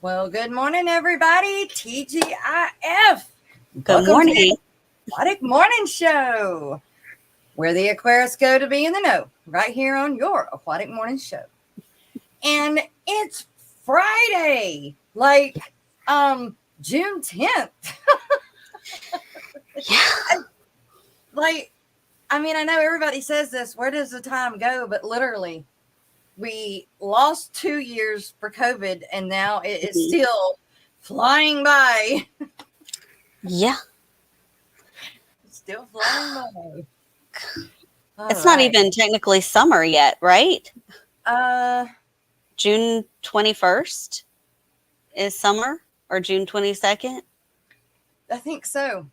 Well, good morning, everybody. TGIF. Good morning. To the Aquatic Morning Show, where the Aquarius go to be in the know, right here on your Aquatic Morning Show. And it's Friday, like June 10th. Yeah. I know everybody says this, where does the time go? But literally, we lost 2 years for COVID, and now it is still flying by. Yeah. It's still flying by. It's not even technically summer yet, right? June 21st is summer, or June 22nd? I think so.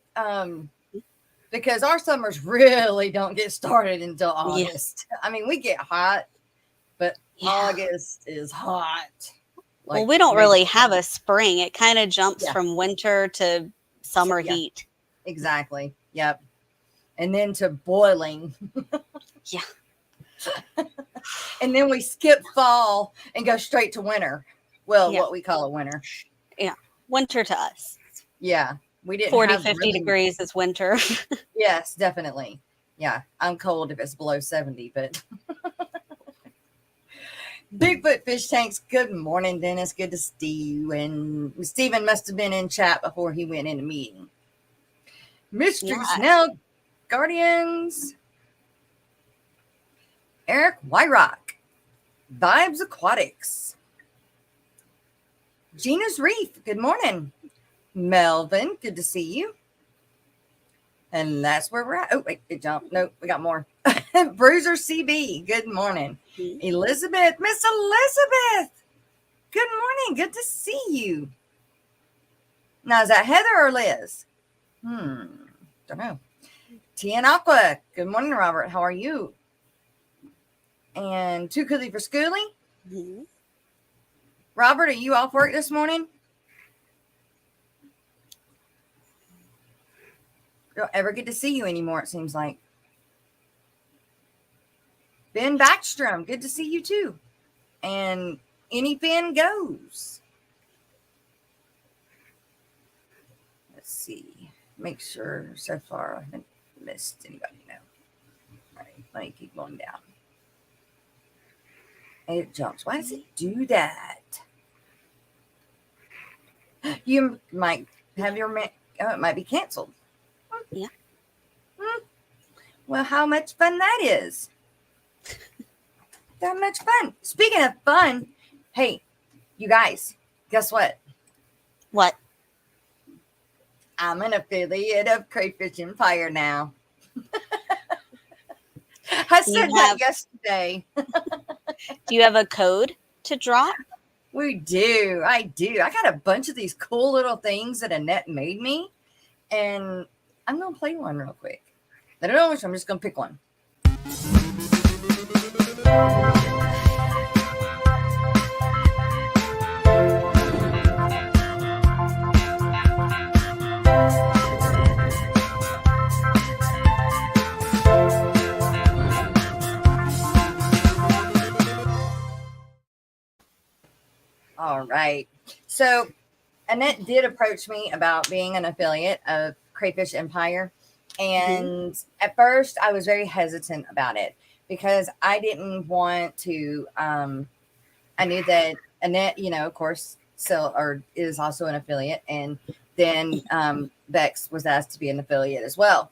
Because our summers really don't get started until August. Yeah. I mean, we get hot, but August is hot. Well, we don't really have a spring. It kind of jumps from winter to summer heat. Exactly. Yep. And then to boiling. Yeah. And then we skip fall and go straight to winter. Well, what we call it winter. Yeah. Winter to us. Yeah. We didn't 40, 50 degrees is winter. Yes, definitely. Yeah. I'm cold if it's below 70, but Bigfoot Fish Tanks, good morning, Dennis. Good to see you. And Stephen must have been in chat before he went in a meeting. Mystery Snell Guardians. Eric Wyrock. Vibes Aquatics. Gina's Reef, good morning. Melvin, good to see you. And that's where we're at. Oh, wait, it jumped. Nope, we got more. Bruiser CB, good morning. Elizabeth, Miss Elizabeth, good morning. Good to see you. Now, is that Heather or Liz? Don't know. Tian Aqua, good morning, Robert. How are you? And Too Coolie for Schooling. Robert, are you off work this morning? Don't ever get to see you anymore, it seems like. Ben Backstrom, good to see you too. And Any Fin Goes. Let's see. Make sure so far I haven't missed anybody. No. All right, let me keep going down. And it jumps. Why does it do that? You might have your it might be canceled. Yeah. Well, how much fun that is. That much fun. Speaking of fun, hey, you guys, guess what? What? I'm an affiliate of Crayfish Empire now. I said that yesterday. Do you have a code to drop? We do. I do. I got a bunch of these cool little things that Annette made me, and I'm going to play one real quick. I don't know which. I'm just going to pick one. All right. So Annette did approach me about being an affiliate of Crayfish Empire. And at first I was very hesitant about it because I didn't want to, I knew that Annette, of course, is also an affiliate. And then Bex was asked to be an affiliate as well.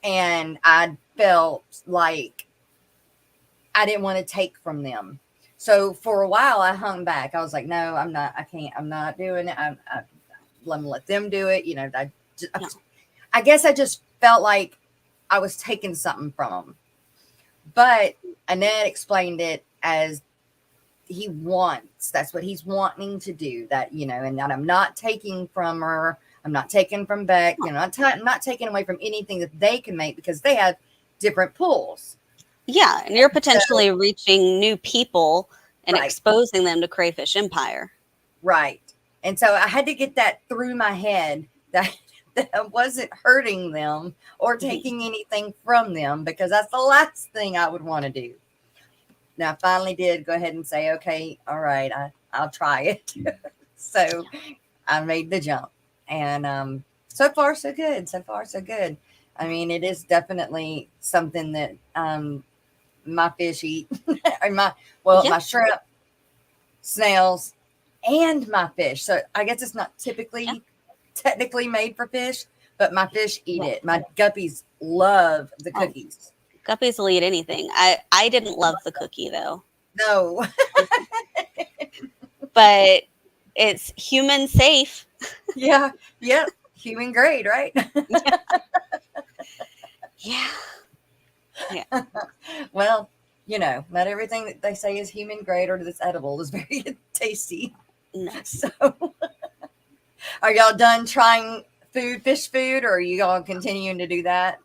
And I felt like I didn't want to take from them. So for a while I hung back. I was like, no, I'm not, I can't, I'm not doing it. I'm let them do it. I guess I just felt like I was taking something from them. But Annette explained it as that's what he's wanting to do, that, and that I'm not taking from her. I'm not taking from Beck. I'm not taking away from anything that they can make because they have different pools. Yeah, and you're potentially reaching new people and exposing them to Crayfish Empire. Right. And so I had to get that through my head that I wasn't hurting them or taking anything from them, because that's the last thing I would want to do. Now, I finally did go ahead and say, okay, all right, I'll try it. So I made the jump, and so far so good. So far so good. I mean, it is definitely something that my fish eat, or Yeah. my shrimp, snails, and my fish. So I guess it's not Yeah. technically made for fish, but my fish eat Yeah. it. My guppies love the Oh, cookies. guppies will eat anything. I didn't love the cookie though, No. but it's human safe. Yeah. Yep. Human grade, right? Yeah. Yeah. Well, not everything that they say is human grade or that's edible is very tasty. No. So, are y'all done trying fish food, or are you all continuing to do that?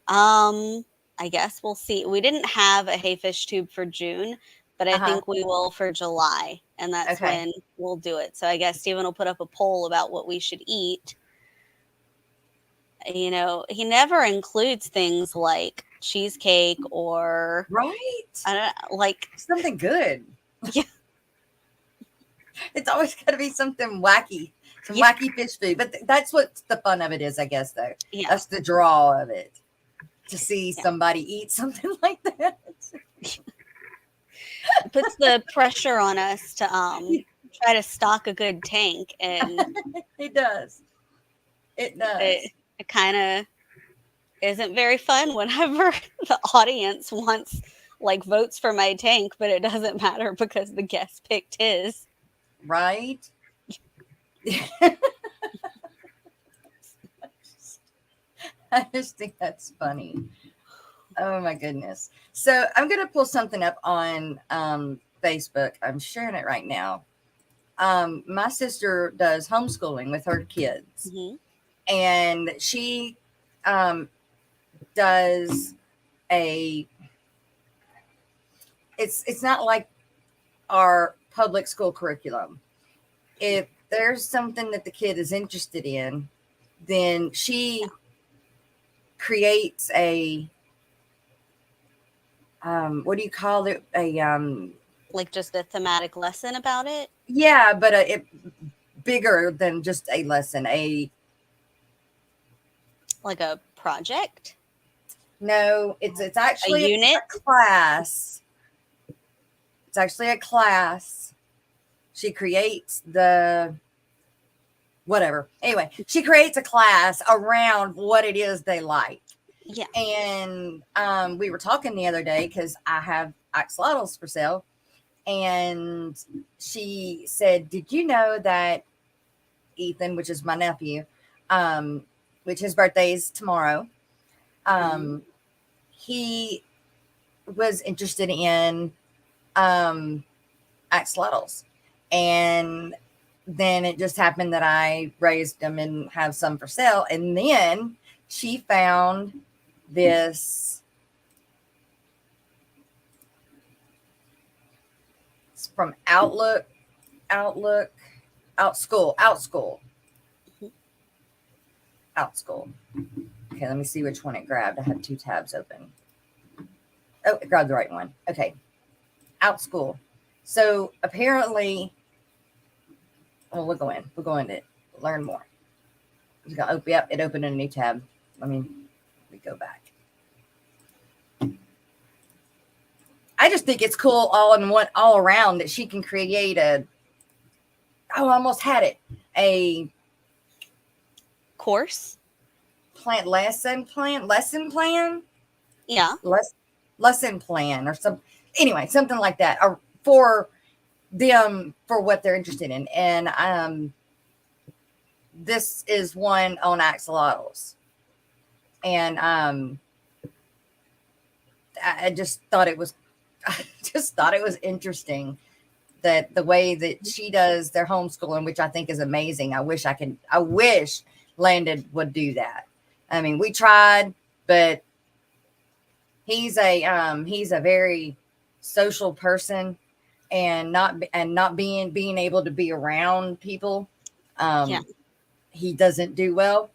Um, I guess we'll see. We didn't have a hayfish tube for June, but I Uh huh. think we will for July, and that's Okay. when we'll do it. So I guess Steven will put up a poll about what we should eat. He never includes things like cheesecake or Right. I don't like Something good. yeah, It's always got to be something wacky, some yeah, wacky fish food. But that's what the fun of it is, I guess. Though yeah, that's the draw of it, to see yeah. somebody eat something like that. It puts the pressure on us to try to stock a good tank, and It does. It it does. it kind of isn't very fun whenever the audience wants like votes for my tank, but it doesn't matter because the guest picked his. Right. I just think that's funny. Oh my goodness. So I'm gonna pull something up on Facebook. I'm sharing it right now. My sister does homeschooling with her kids, Hmm. and she um, does a. It's not like our public school curriculum. If there's something that the kid is interested in, then she creates a what do you call it? A Like just a thematic lesson about it, yeah, but bigger than just a lesson. A like a project, no, it's a actually a unit. class. It's actually a class. She creates the whatever. Anyway, she creates a class around what it is they like. Yeah. And we were talking the other day because I have axolotls for sale. And she said, "Did you know that Ethan, which is my nephew, which his birthday is tomorrow, Mhm. um, he was interested in um, axolotls. And then it just happened that I raised them and have some for sale. And then she found this it's from Outlook, Outschool. Okay, let me see which one it grabbed. I had two tabs open. Oh, it grabbed the right one. Okay, Outschool. So apparently, well, we'll go in. We'll go into it. Learn more. You got open. Yep, it opened a new tab. Let me go back. I just think it's cool all around that she can create a. Oh, I almost had it. A Course. lesson plan, Yeah. lesson plan, or some. Anyway, something like that, or for them for what they're interested in. And this is one on axolotls, and I just thought it was, I just thought it was interesting that the way that she does their homeschooling, which I think is amazing. I wish Landon would do that. I mean, we tried, but he's a very social person, and not being able to be around people. Yeah. Um, he doesn't do well.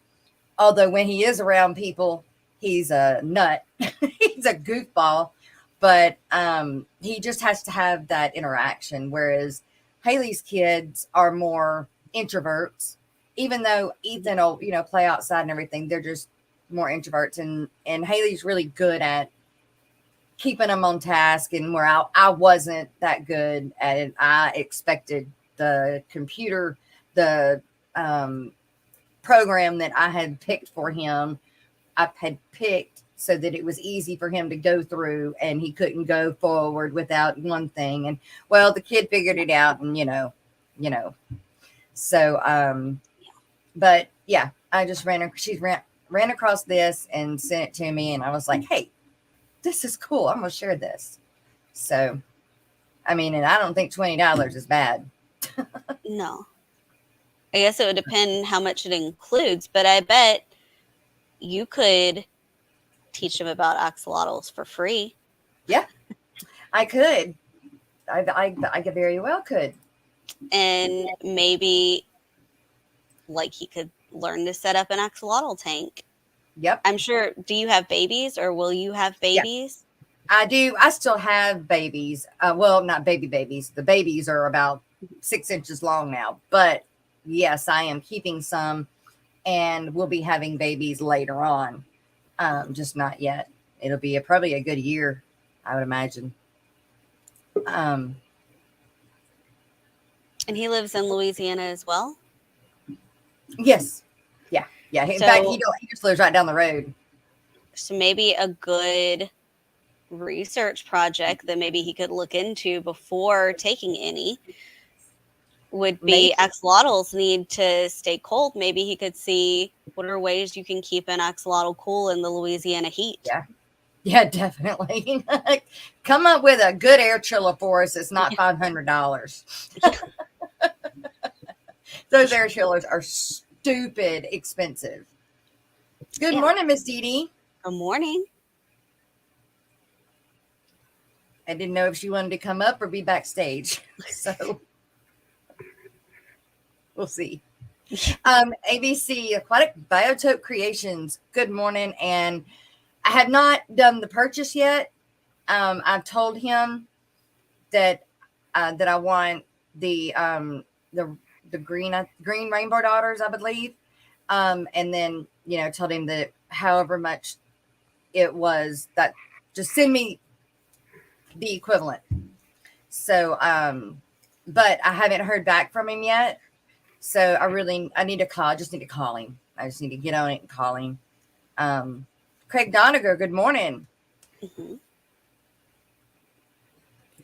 Although when he is around people, he's a nut. He's a goofball, but he just has to have that interaction. Whereas Haley's kids are more introverts, even though Ethan will, play outside and everything. They're just more introverts, and Haley's really good at keeping them on task, and where I wasn't that good at it. I expected the computer, the program that I had picked for him, I had picked so that it was easy for him to go through, and he couldn't go forward without one thing. And well, the kid figured it out, and so but yeah, I just ran across this and sent it to me, and I was like, hey, this is cool. I'm gonna share this. So I mean, and I don't think $20 is bad. No. I guess it would depend how much it includes, but I bet you could teach them about axolotls for free. Yeah, I could. I very well could. And maybe like he could learn to set up an axolotl tank. Yep. I'm sure. Do you have babies, or will you have babies? Yeah, I do. I still have babies. Well, not babies. The babies are about 6 inches long now. But yes, I am keeping some, and we'll be having babies later on. Just not yet. It'll be probably a good year, I would imagine. And he lives in Louisiana as well? Yes. Yeah. Yeah. In fact, he just lives right down the road. So maybe a good research project that maybe he could look into before taking any would be axolotls need to stay cold. Maybe he could see what are ways you can keep an axolotl cool in the Louisiana heat. Yeah. Yeah, definitely. Come up with a good air chiller for us. It's not $500. Those air chillers are stupid expensive. Good morning, Miss Dee Dee. Good morning. I didn't know if she wanted to come up or be backstage. So we'll see. ABC Aquatic Biotope Creations. Good morning. And I have not done the purchase yet. I've told him that I want the green rainbow daughters, I believe. And then told him that however much it was, that just send me the equivalent. So but I haven't heard back from him yet. So I need to call. I just need to call him. I just need to get on it and call him. Craig Doniger, good morning. Mm-hmm.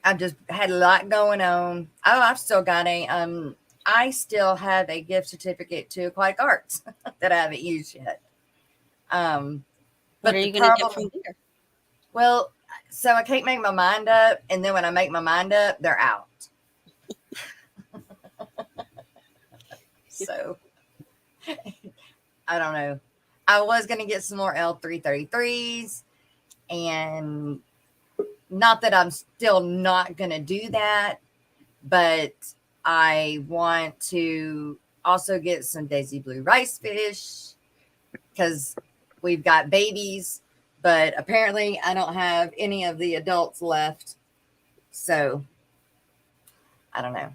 I've just had a lot going on. Oh, I've still got I still have a gift certificate to Aquatic Arts that I haven't used yet. What are you going to get from here? Well, so I can't make my mind up, and then when I make my mind up, they're out. So I don't know. I was going to get some more L333s, and not that I'm still not going to do that, but I want to also get some Daisy Blue rice fish because we've got babies, but apparently I don't have any of the adults left. So I don't know.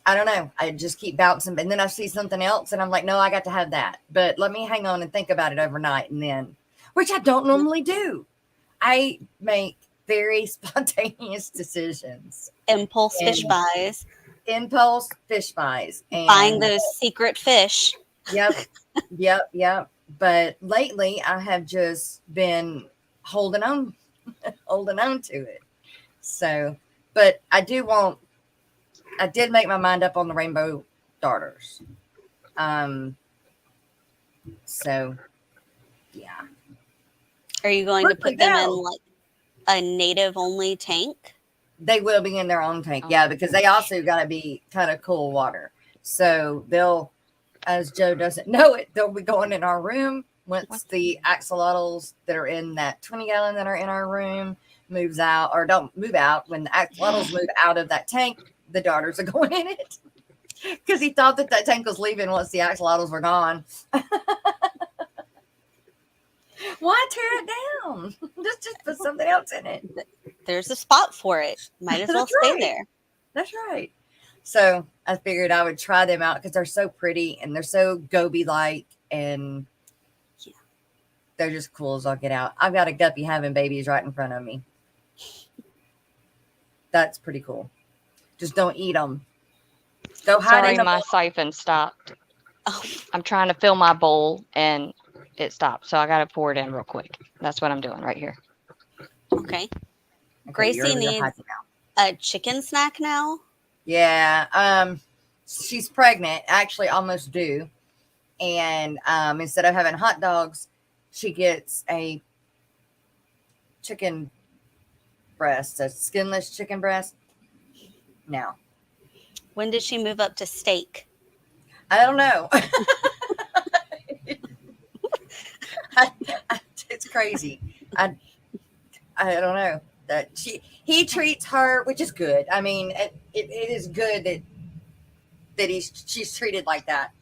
I just keep bouncing, and then I see something else and I'm like, no, I got to have that. But let me hang on and think about it overnight, and then, which I don't normally do. I make very spontaneous decisions. Impulse fish buys. And buying those secret fish. Yep. But lately I have just been holding on to it. So, but I did make my mind up on the rainbow darters. So yeah. Are you going to put them in like a native only tank? They will be in their own tank. Yeah, because they also got to be kind of cool water. So they'll, as Joe doesn't know it, they'll be going in our room once the axolotls that are in that 20-gallon that are in our room moves out, or don't move out. When the axolotls move out of that tank, the darters are going in it. Because he thought that tank was leaving once the axolotls were gone. Why tear it down? Just put something else in it. There's a spot for it. Might as well stay there. That's right. So I figured I would try them out because they're so pretty and they're so goby like and Yeah. they're just cool as I'll get out. I've got a guppy having babies right in front of me. That's pretty cool. Just don't eat them. Go hide in Sorry, the my bowl. siphon stopped. Oh, I'm trying to fill my bowl and it stopped. So I got to pour it in real quick. That's what I'm doing right here. okay. Okay, Gracie you're needs hiding now. a chicken snack now. Yeah. She's pregnant, actually almost due. And instead of having hot dogs, she gets a chicken breast, a skinless chicken breast. Now, When did she move up to steak? I don't know. It's crazy. I I don't know that he treats her, which is good. I mean, it is good that she's treated like that.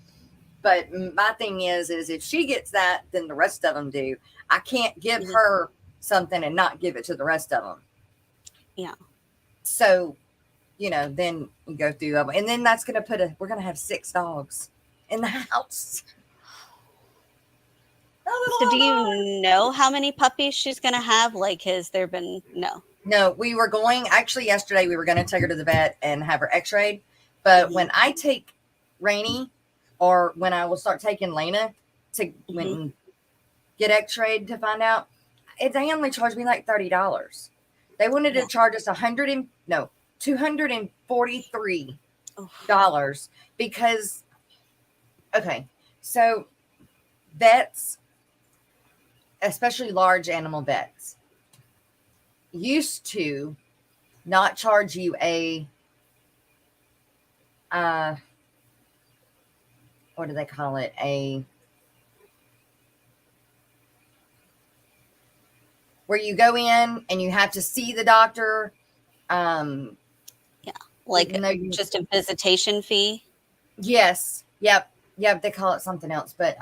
But my thing is if she gets that, then the rest of them do. I can't give her something and not give it to the rest of them. Yeah. So, then you go through them, and then that's going to we're going to have 6 dogs in the house. So do you know how many puppies she's going to have? Like, has there been, no. No, we were going, actually yesterday, we were going to take her to the vet and have her x-rayed. But when I take Rainy, or when I will start taking Lena to get x-rayed to find out, they only charged me like $30. They wanted to charge us $243 because, okay, so vets, especially large animal vets, used to not charge you a what do they call it, where you go in and you have to see the doctor, like just a visitation fee. Yes, yep, they call it something else, but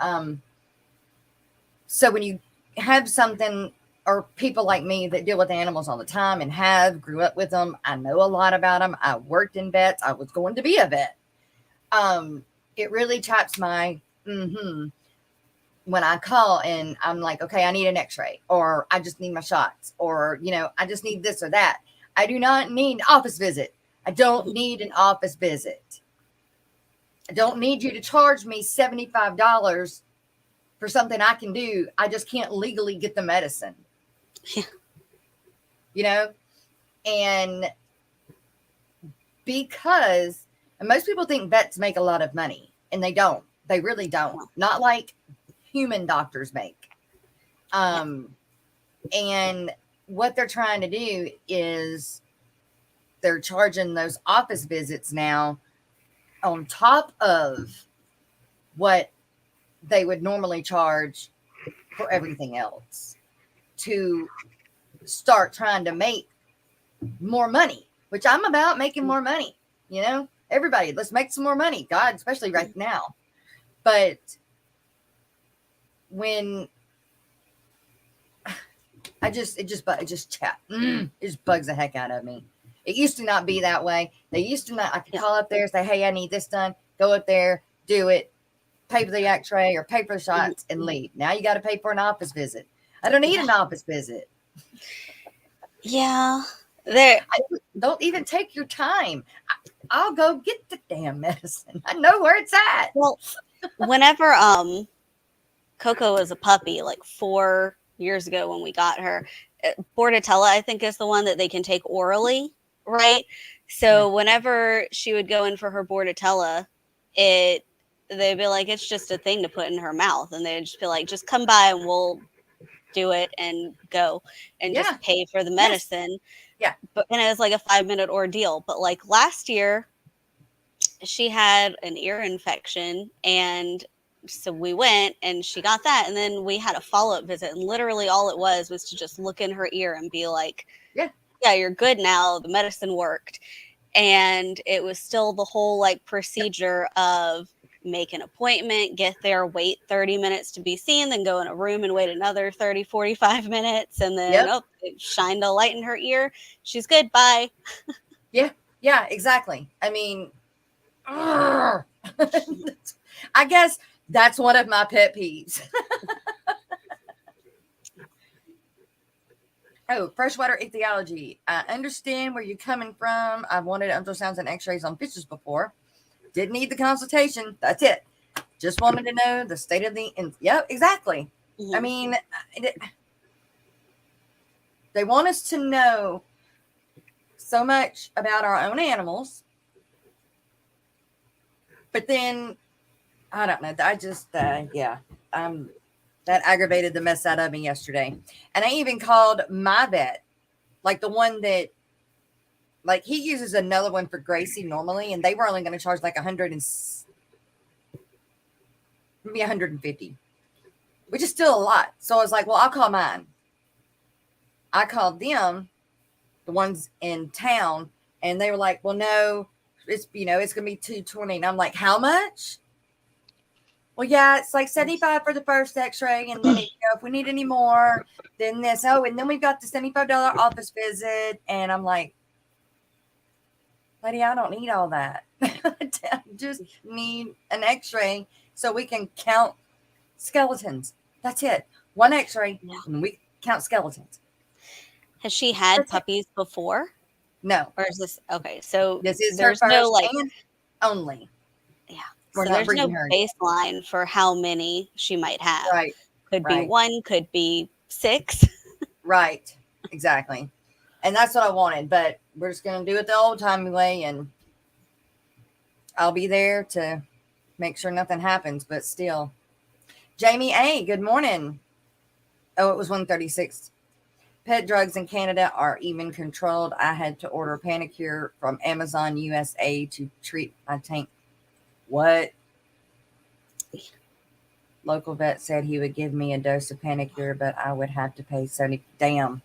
so when you have something, or people like me that deal with animals all the time and grew up with them, I know a lot about them. I worked in vets. I was going to be a vet. It really chaps my when I call and I'm like, okay, I need an x-ray, or I just need my shots, or I just need this or that. I do not need an office visit. I don't need an office visit. I don't need you to charge me $75 for something I can do. I just can't legally get the medicine. And because most people think vets make a lot of money, and they don't. They really don't. Not like human doctors make. And what they're trying to do is they're charging those office visits now on top of what they would normally charge for everything else, to start trying to make more money, which I'm about making more money. Everybody, let's make some more money. God, especially right now. But when it just bugs the heck out of me. It used to not be that way. They used to not. I could call up there and say, "Hey, I need this done." Go up there, do it, pay for the x-ray or pay for the shots, and leave. Now you got to pay for an office visit. I don't need an office visit. Yeah. Don't even take your time. I'll go get the damn medicine. I know where it's at. Well, whenever Coco was a puppy, like 4 years ago when we got her, Bordetella, I think, is the one that they can take orally, right? So whenever she would go in for her Bordetella, they'd be like, it's just a thing to put in her mouth, and they'd just be like, just come by and we'll do it and go and just pay for the medicine. And it was like a 5-minute ordeal. But like last year, she had an ear infection, and so we went and she got that, and then we had a follow-up visit, and literally all it was to just look in her ear and be like, yeah, you're good now, the medicine worked. And it was still the whole like procedure of make an appointment, get there, wait 30 minutes to be seen, then go in a room and wait another 30, 45 minutes, and then it shined a light in her ear, she's good, bye. Yeah, exactly. I mean, I guess that's one of my pet peeves. Oh, freshwater ichthyology. I understand where you're coming from. I've wanted ultrasounds and x-rays on fishes before. Didn't need the consultation. That's it. Just wanted to know the state of the... Yep, exactly. Mhm. I mean, they want us to know so much about our own animals. But then, I don't know. I just, yeah. That aggravated the mess out of me yesterday. And I even called my vet, like the one that, like he uses another one for Gracie normally, and they were only going to charge like 100 and maybe 150, which is still a lot. So I was like, well, I'll call mine. I called them, the ones in town, and they were like, well, no, it's, it's going to be 220. And I'm like, how much? Well, yeah, it's like 75 for the first x-ray. And then if we need any more, then this. Oh, and then we've got the $75 office visit. And I'm like, lady, I don't need all that. I just need an x-ray so we can count skeletons. That's it. One x-ray, and we count skeletons. Has she had puppies before? No. Or is this okay? So this is there's her first no like and only. Yeah. We're So not there's no breeding her. baseline for how many she might have. Right. Could be Right. 1, could be 6. Right. Exactly. And that's what I wanted, but we're just going to do it the old timey way, and I'll be there to make sure nothing happens, but still. Jamie A., good morning. Oh, it was 136. Pet drugs in Canada are even controlled. I had to order Panicure from Amazon USA to treat my tank. What? Local vet said he would give me a dose of Panicure, but I would have to pay $75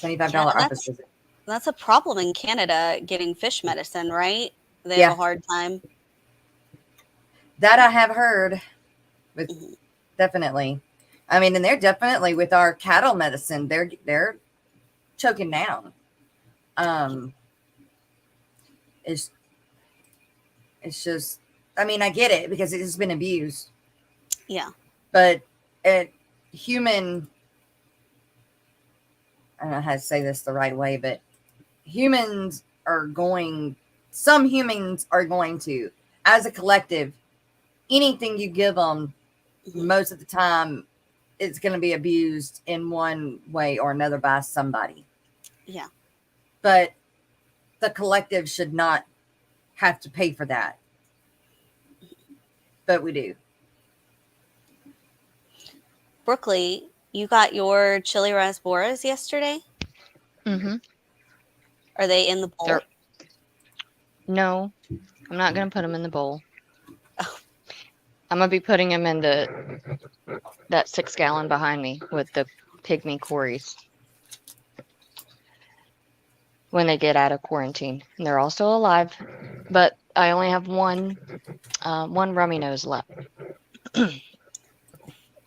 office visit. That's a problem in Canada getting fish medicine, right? They Yeah. have a hard time. That I have heard. With definitely. I mean, and they're definitely with our cattle medicine, they're choking down. It's just, I mean, I get it because it has been abused. Yeah. But human, I don't know how to say this the right way, but some humans are going to, as a collective, anything you give them, most of the time, it's going to be abused in one way or another by somebody. Yeah. But the collective should not have to pay for that. But we do. Brookley, you got your chili rasboras yesterday? Mm-hmm. Are they in the bowl? No, I'm not going to put them in the bowl. I'm going to be putting them in that 6-gallon behind me with the pygmy quarries when they get out of quarantine. And they're also alive, but I only have one rummy nose left.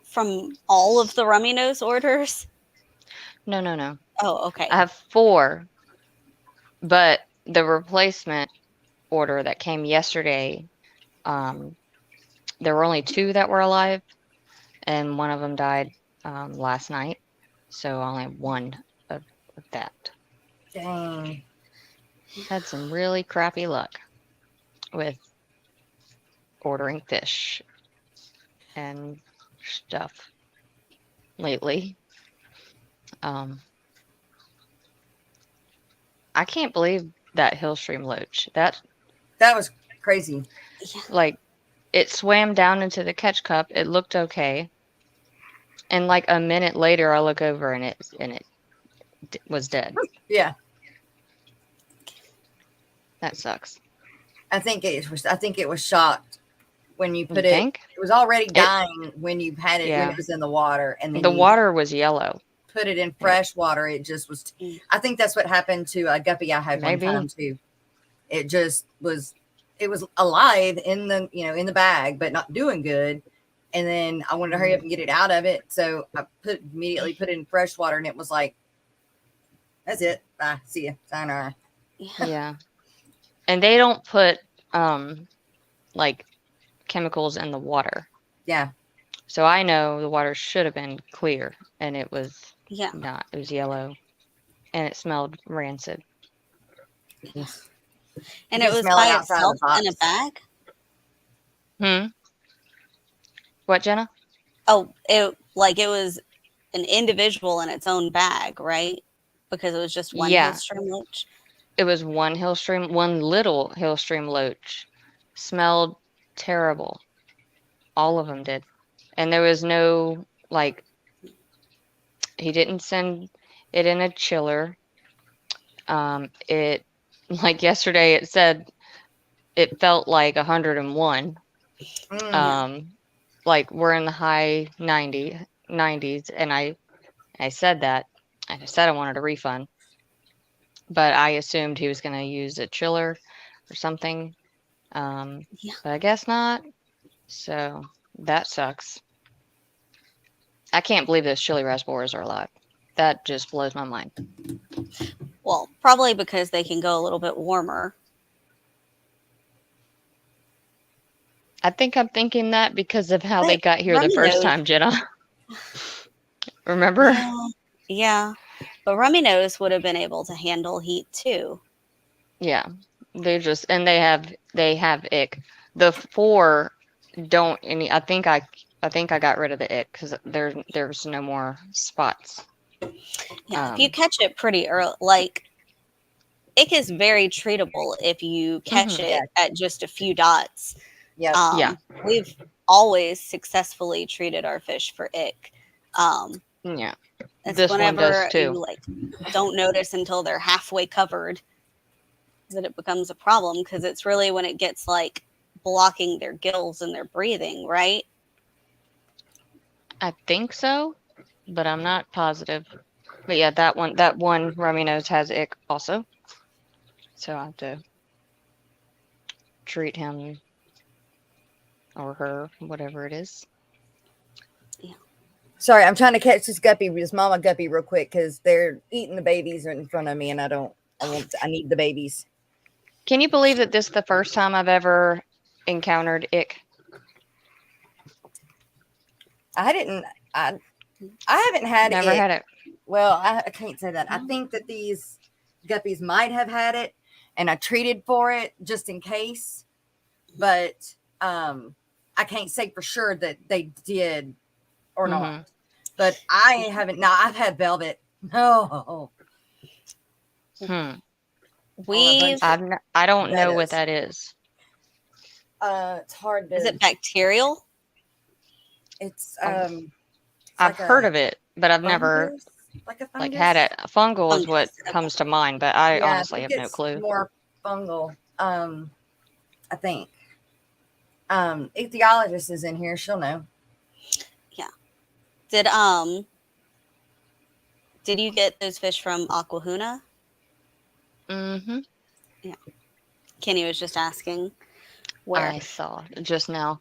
From all of the rummy nose orders? No. Oh, okay. I have 4, but the replacement order that came yesterday, there were only 2 that were alive, and one of them died last night. So I only have 1 of that. Dang. Had some really crappy luck with ordering fish and stuff lately. I can't believe that Hillstream loach. That was crazy. Like, it swam down into the catch cup. It looked okay. And like a minute later, I look over and it was dead. Yeah. That sucks. I think it was shocked when you put Think? It was already dying when you had it when it was in the water, and then the water was yellow. Put it in fresh water. It just was. I think that's what happened to a guppy I had one time too. It just was. It was alive in the bag, but not doing good. And then I wanted to hurry up and get it out of it, so I immediately put it in fresh water, and it was like, "That's it. Bye. See ya. Sayonara." Yeah. And they don't put like chemicals in the water. Yeah. So I know the water should have been clear, and it was Yeah. not. It was yellow, and it smelled rancid. And You it can was smell it by outside of itself the in a box. bag. Hmm. What, Jenna? Oh, it was an individual in its own bag, right? Because it was just one Yeah, Hillstream loach. it was one little Hillstream loach. Smelled terrible. All of them did. And there was no, like, he didn't send it in a chiller. It, like yesterday, it said it felt like 101. Yeah. Like we're in the high 90s, and I said that. I said I wanted a refund, but I assumed he was going to use a chiller or something. Yeah. But I guess not. So that sucks. I can't believe those chili raspberries are alive. That just blows my mind. Well, probably because they can go a little bit warmer. I think I'm thinking that because of how they But got here the Rummy first Nose, time, Jenna. Remember? yeah. But Rummy Nose would have been able to handle heat too. Yeah. And they have ick. The four don't any. I think I got rid of the ick because there's no more spots. Yeah, if you catch it pretty early, like ick is very treatable if you catch Mhm. it at just a few dots. Yep. Yeah. We've always successfully treated our fish for ick. Yeah. It's This one does whenever too. you like don't notice until they're halfway covered that it becomes a problem, because it's really when it gets like blocking their gills and their breathing, right? I think so, but I'm not positive. But yeah, that one Rummy Nose has ick also. So I have to treat him or her, whatever it is. Sorry, I'm trying to catch this mama guppy real quick because they're eating the babies in front of me, and I need the babies. Can you believe that this is the first time I've ever encountered ick? I didn't. I haven't had Never it. had it. Well, I can't say that. I think that these guppies might have had it, and I treated for it just in case. But I can't say for sure that they did or not. But I haven't. No, I've had velvet. No. We've I don't know what Bettas. that is. It's hard to. Is it bacterial? It's I've like heard a of it, but I've never fungus, like a fungus. like had it. Fungal is what Fungus. comes to mind, but I Yeah, honestly I have think no it's clue. more fungal. I think. Ichthyologist is in here. She'll know. Yeah. Did you get those fish from Aquahuna? Mm-hmm. Yeah. Kenny was just asking where. I saw just now.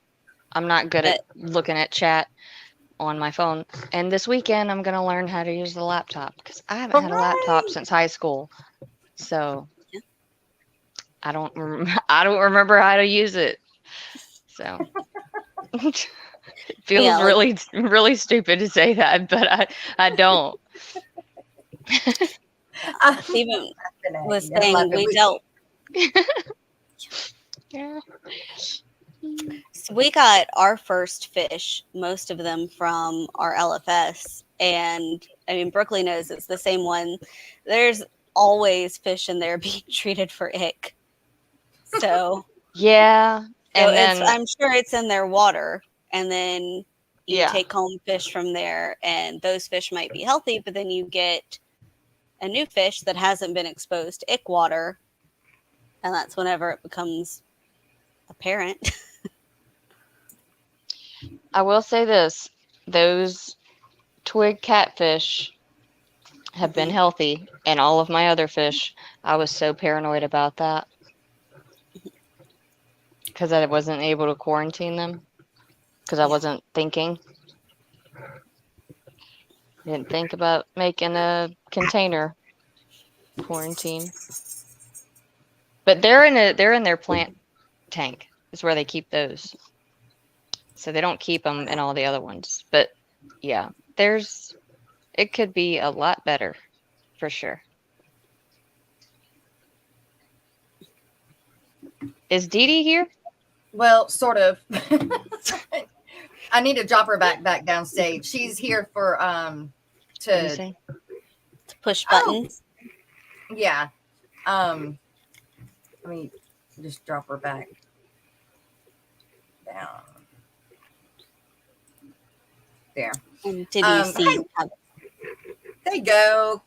I'm not good at looking at chat on my phone. And this weekend, I'm going to learn how to use the laptop because I haven't had a laptop since high school. So I don't remember how to use it. So it feels really, really stupid to say that, but I don't. Steven was saying we dealt. Yeah. So we got our first fish, most of them from our LFS. And I mean, Brooklyn knows it's the same one. There's always fish in there being treated for ick. So yeah. And then, then I'm sure it's in their water. And then you yeah. take home fish from there, and those fish might be healthy, but then you get a new fish that hasn't been exposed to ick water. And that's whenever it becomes apparent. I will say this, those twig catfish have been healthy, and all of my other fish, I was so paranoid about that because I wasn't able to quarantine them because I wasn't thinking. Didn't think about making a container quarantine. But they're in their plant tank is where they keep those. So they don't keep them in all the other ones. But yeah, it could be a lot better for sure. Is Dee Dee here? Well, sort of. I need to drop her back downstage. She's here for What do you to say? To push Oh. buttons. yeah. Let me just drop her back down. There. And did you see? There you go.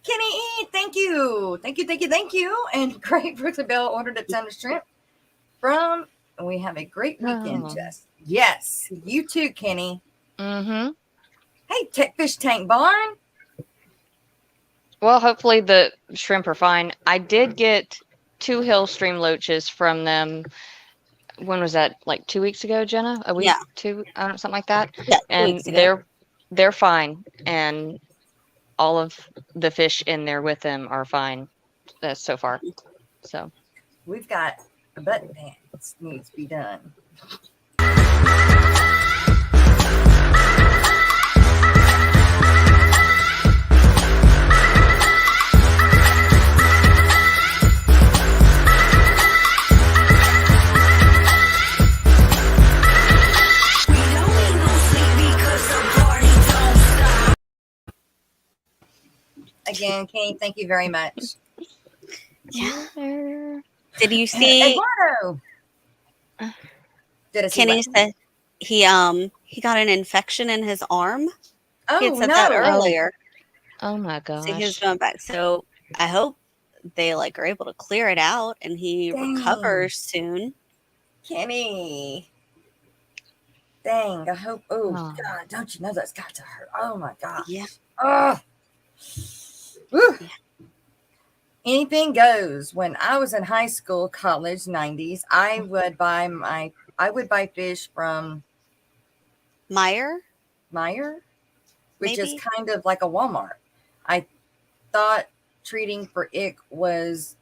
Kenny E, thank you. Thank you. And Great Brooks and Bill ordered a ton of shrimp from, and we have a great weekend, Oh. Jess. Yes, you too, Kenny. Mm-hmm. Hey, Fish Tank Barn. Well, hopefully the shrimp are fine. I did get 2 hill stream loaches from them. When was that? Like 2 weeks ago, Jenna? A week? Yeah. 2, I don't know, something like that. Yeah, 2 And weeks ago. they're fine, and all of the fish in there with them are fine so far. So We've got a button pants needs to be done. Again, Kenny, thank you very much. Yeah. there. Did you see? Eduardo. Did I see Kenny what? said he got an infection in his arm. He had Oh said that no. earlier. Oh my So he was gosh. going back. So I hope they are able to clear it out and he Dang. recovers soon. Kenny. Dang, I hope. Oh, Oh. God, don't you know that's got to hurt? Oh, my God. Yeah. Oh. Yeah. Anything goes. When I was in high school, college, 90s, I would buy fish from Meyer, which maybe? is kind of like a Walmart. I thought treating for ick was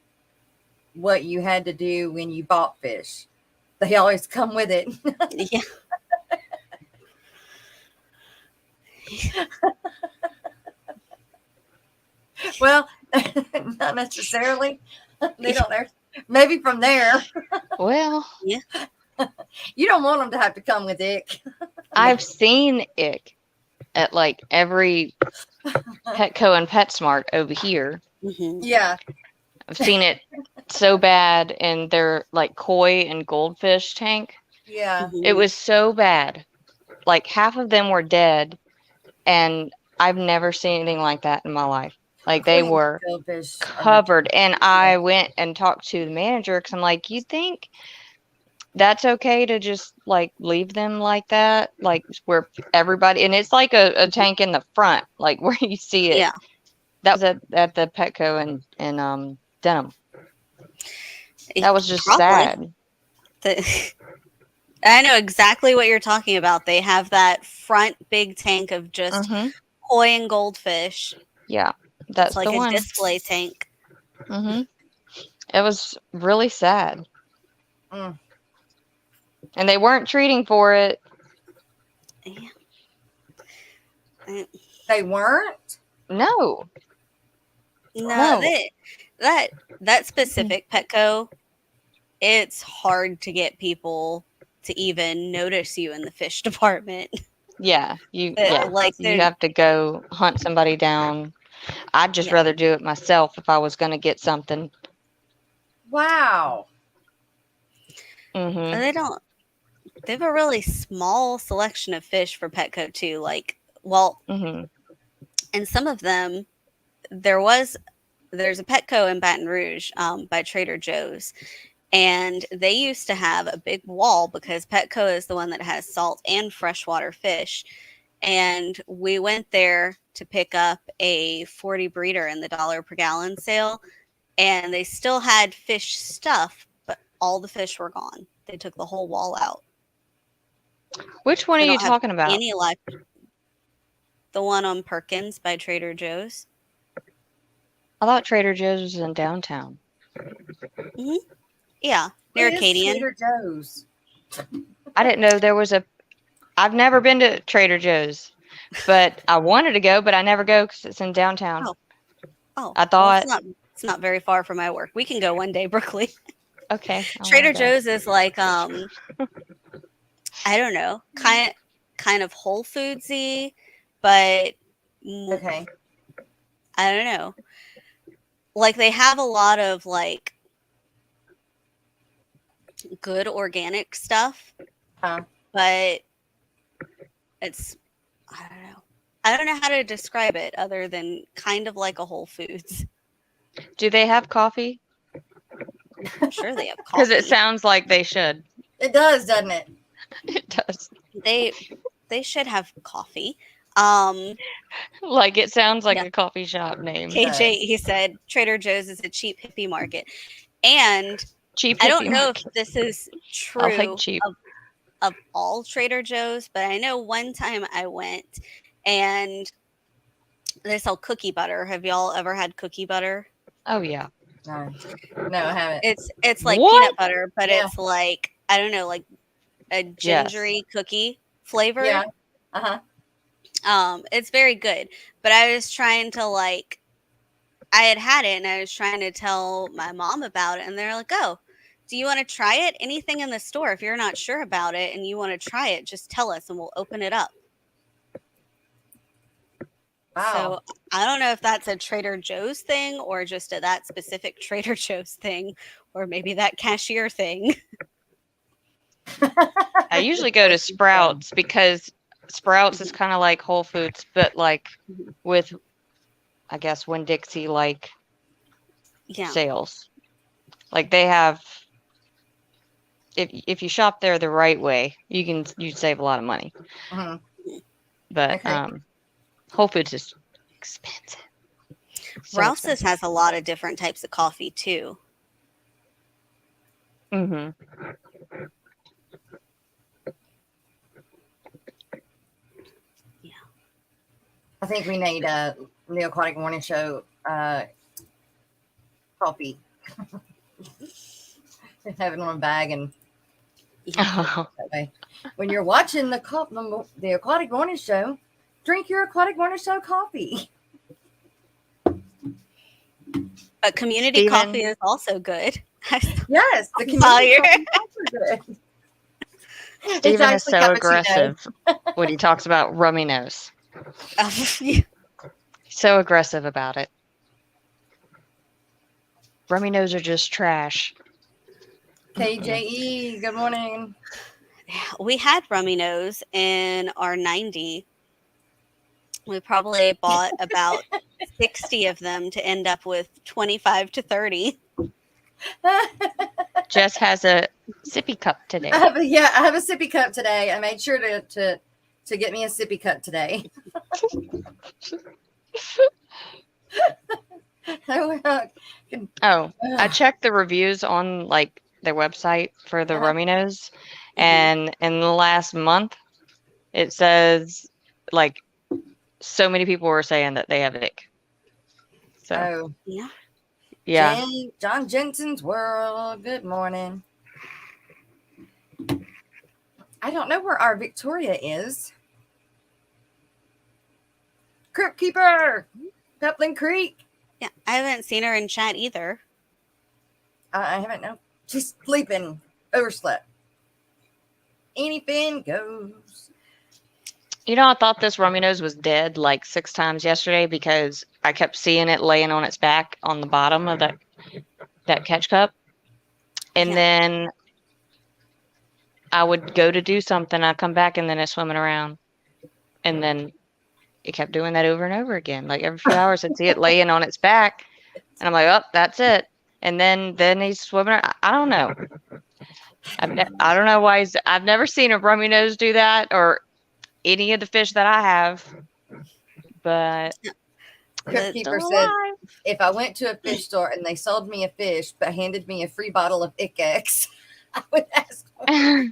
what you had to do when you bought fish. They always come with it. Yeah. Well, not necessarily. They don't. Maybe from there. Well, You don't want them to have to come with ick. I've seen ick at like every Petco and PetSmart over here. Mm-hmm. Yeah. I've seen it so bad in their like koi and goldfish tank. Yeah. Mm-hmm. It was so bad. Like half of them were dead, and I've never seen anything like that in my life. Like they Queen were goldfish are covered, and I went and talked to the manager because I'm like, you think that's okay to just like leave them like that, like where everybody, and it's like a tank in the front, like where you see it. Yeah. That was at the Petco and Denham. That was just sad. I know exactly what you're talking about. They have that front big tank of just Mm-hmm. koi and goldfish. Yeah, that's It's like the a one. display tank. Mm-hmm. It was really sad. Mm. And they weren't treating for it. Yeah. They weren't? No. No, No. that specific Petco, it's hard to get people to even notice you in the fish department. Yeah, you they're- have to go hunt somebody down. I'd just rather do it myself if I was going to get something. Wow. Mm-hmm. They have a really small selection of fish for Petco too. Like, well, Mm-hmm. and some of them, there's a Petco in Baton Rouge by Trader Joe's, and they used to have a big wall because Petco is the one that has salt and freshwater fish. And we went there to pick up a 40 breeder in the $1 per gallon sale, and they still had fish stuff, but all the fish were gone. They took the whole wall out. Which one They are you don't have talking about? any life. The one on Perkins by Trader Joe's. I thought Trader Joe's was in downtown. Mm-hmm. Yeah. near What is Acadian. Trader Joe's? I didn't know there was a. I've never been to Trader Joe's, but I wanted to go, but I never go because it's in downtown. Oh, I well, thought, it's not very far from my work. We can go one day, Brooklyn. okay, I Trader wanna go. Joe's is like I don't know, kind of Whole Foodsy, but Okay. I don't know. Like they have a lot of like good organic stuff, Huh. but it's I don't know. I don't know how to describe it other than kind of like a Whole Foods. Do they have coffee? I'm sure they have Because coffee. it sounds like they should. It does, doesn't it? It does. They should have coffee. Like it sounds like Yeah. a coffee shop name. KJ, he said Trader Joe's is a cheap hippie market. And Cheap I don't hippie know market. if this is I like true cheap. of all Trader Joe's, but I know one time I went and they sell cookie butter. Have y'all ever had cookie butter? Oh yeah. No, I haven't. It's like What? peanut butter, but Yeah. it's like I don't know, like a Yes. gingery cookie flavor. Yeah. Uh-huh. It's very good. But I was trying to like I had it and I was trying to tell my mom about it and they're like, "Oh, do you want to try it? Anything in the store if you're not sure about it and you want to try it, just tell us and we'll open it up." Wow. So I don't know if that's a Trader Joe's thing or just that specific Trader Joe's thing, or maybe that cashier thing. I usually go to Sprouts because Sprouts is kind of like Whole Foods, but like with, I guess, Winn-Dixie like Yeah. sales. Like they have, if you shop there the right way, you save a lot of money. Mhm. But Okay. Whole Foods is expensive. So Rouse's expensive. has a lot of different types of coffee too. Mm-hmm. I think we need the Aquatic Morning Show coffee. Have it on a bag and Oh, that way. When you're watching the Aquatic Morning Show, drink your Aquatic Morning Show coffee. But community Steven. coffee is also good. Yes, the community Fire. coffee is also good. It's Steven is actually so cappuccino. aggressive when he talks about rummy nose. So aggressive about it. Rummy nose are just trash. KJE, good morning. We had rummy nose in our 90. We probably bought about 60 of them to end up with 25 to 30. Jess has a sippy cup today. I have a sippy cup today. I made sure to get me a sippy cup today. Oh, I checked the reviews on like their website for the rummy nose, and in the last month, it says like so many people were saying that they have ick. So Yeah. John Jensen's World. Good morning. I don't know where our Victoria is. Crypt Keeper, Peplin Creek. Yeah, I haven't seen her in chat either. I haven't. No, she's sleeping. Overslept. Annie Finn goes. You know, I thought this rummy nose was dead like 6 times yesterday because I kept seeing it laying on its back on the bottom of that catch cup. And then I would go to do something, I'd come back and then it's swimming around. And then it kept doing that over and over again. Like every few hours I'd see it laying on its back and I'm like, oh, that's it. And then he's swimming around. I don't know. I don't know why I've never seen a rummy nose do that or any of the fish that I have, but Crypt Keeper said, if I went to a fish store and they sold me a fish but handed me a free bottle of Ick-X, I would ask for it.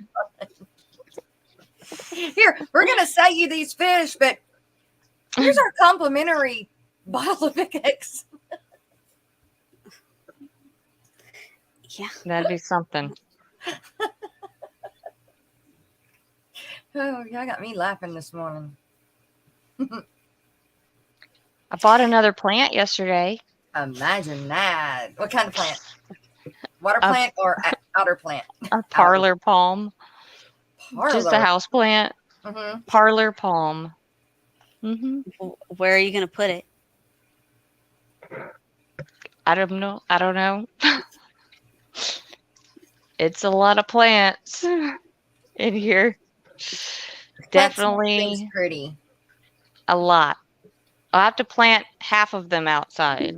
Here, we're going to sell you these fish, but here's our complimentary bottle of Ick-X. Yeah. That'd be something. Oh, y'all got me laughing this morning. I bought another plant yesterday. Imagine that. What kind of plant? Water A, plant or outer plant? a parlor palm. Parlor. Just a house plant. Mm-hmm. Parlor palm. Mm-hmm. Where are you going to put it? I don't know. It's a lot of plants in here. Definitely pretty. a lot. I'll have to plant half of them outside.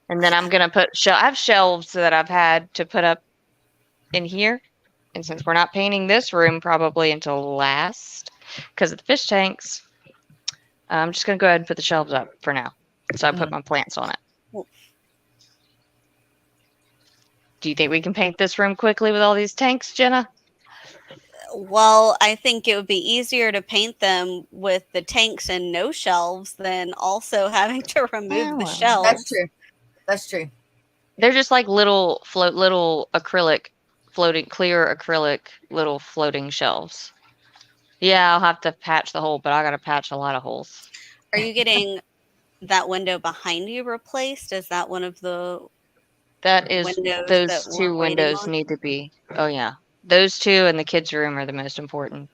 And then I'm going to I have shelves that I've had to put up in here. And since we're not painting this room probably until last because of the fish tanks, I'm just going to go ahead and put the shelves up for now. So I put my plants on it. Do you think we can paint this room quickly with all these tanks, Jenna? Well, I think it would be easier to paint them with the tanks and no shelves than also having to remove the shelves. That's true. That's true. They're just like little acrylic, clear acrylic little floating shelves. Yeah, I'll have to patch the hole, but I got to patch a lot of holes. Are you getting that window behind you replaced? Is that one of the That is, windows those that we're two waiting windows on? need to be, oh yeah. Those two and the kids' room are the most important.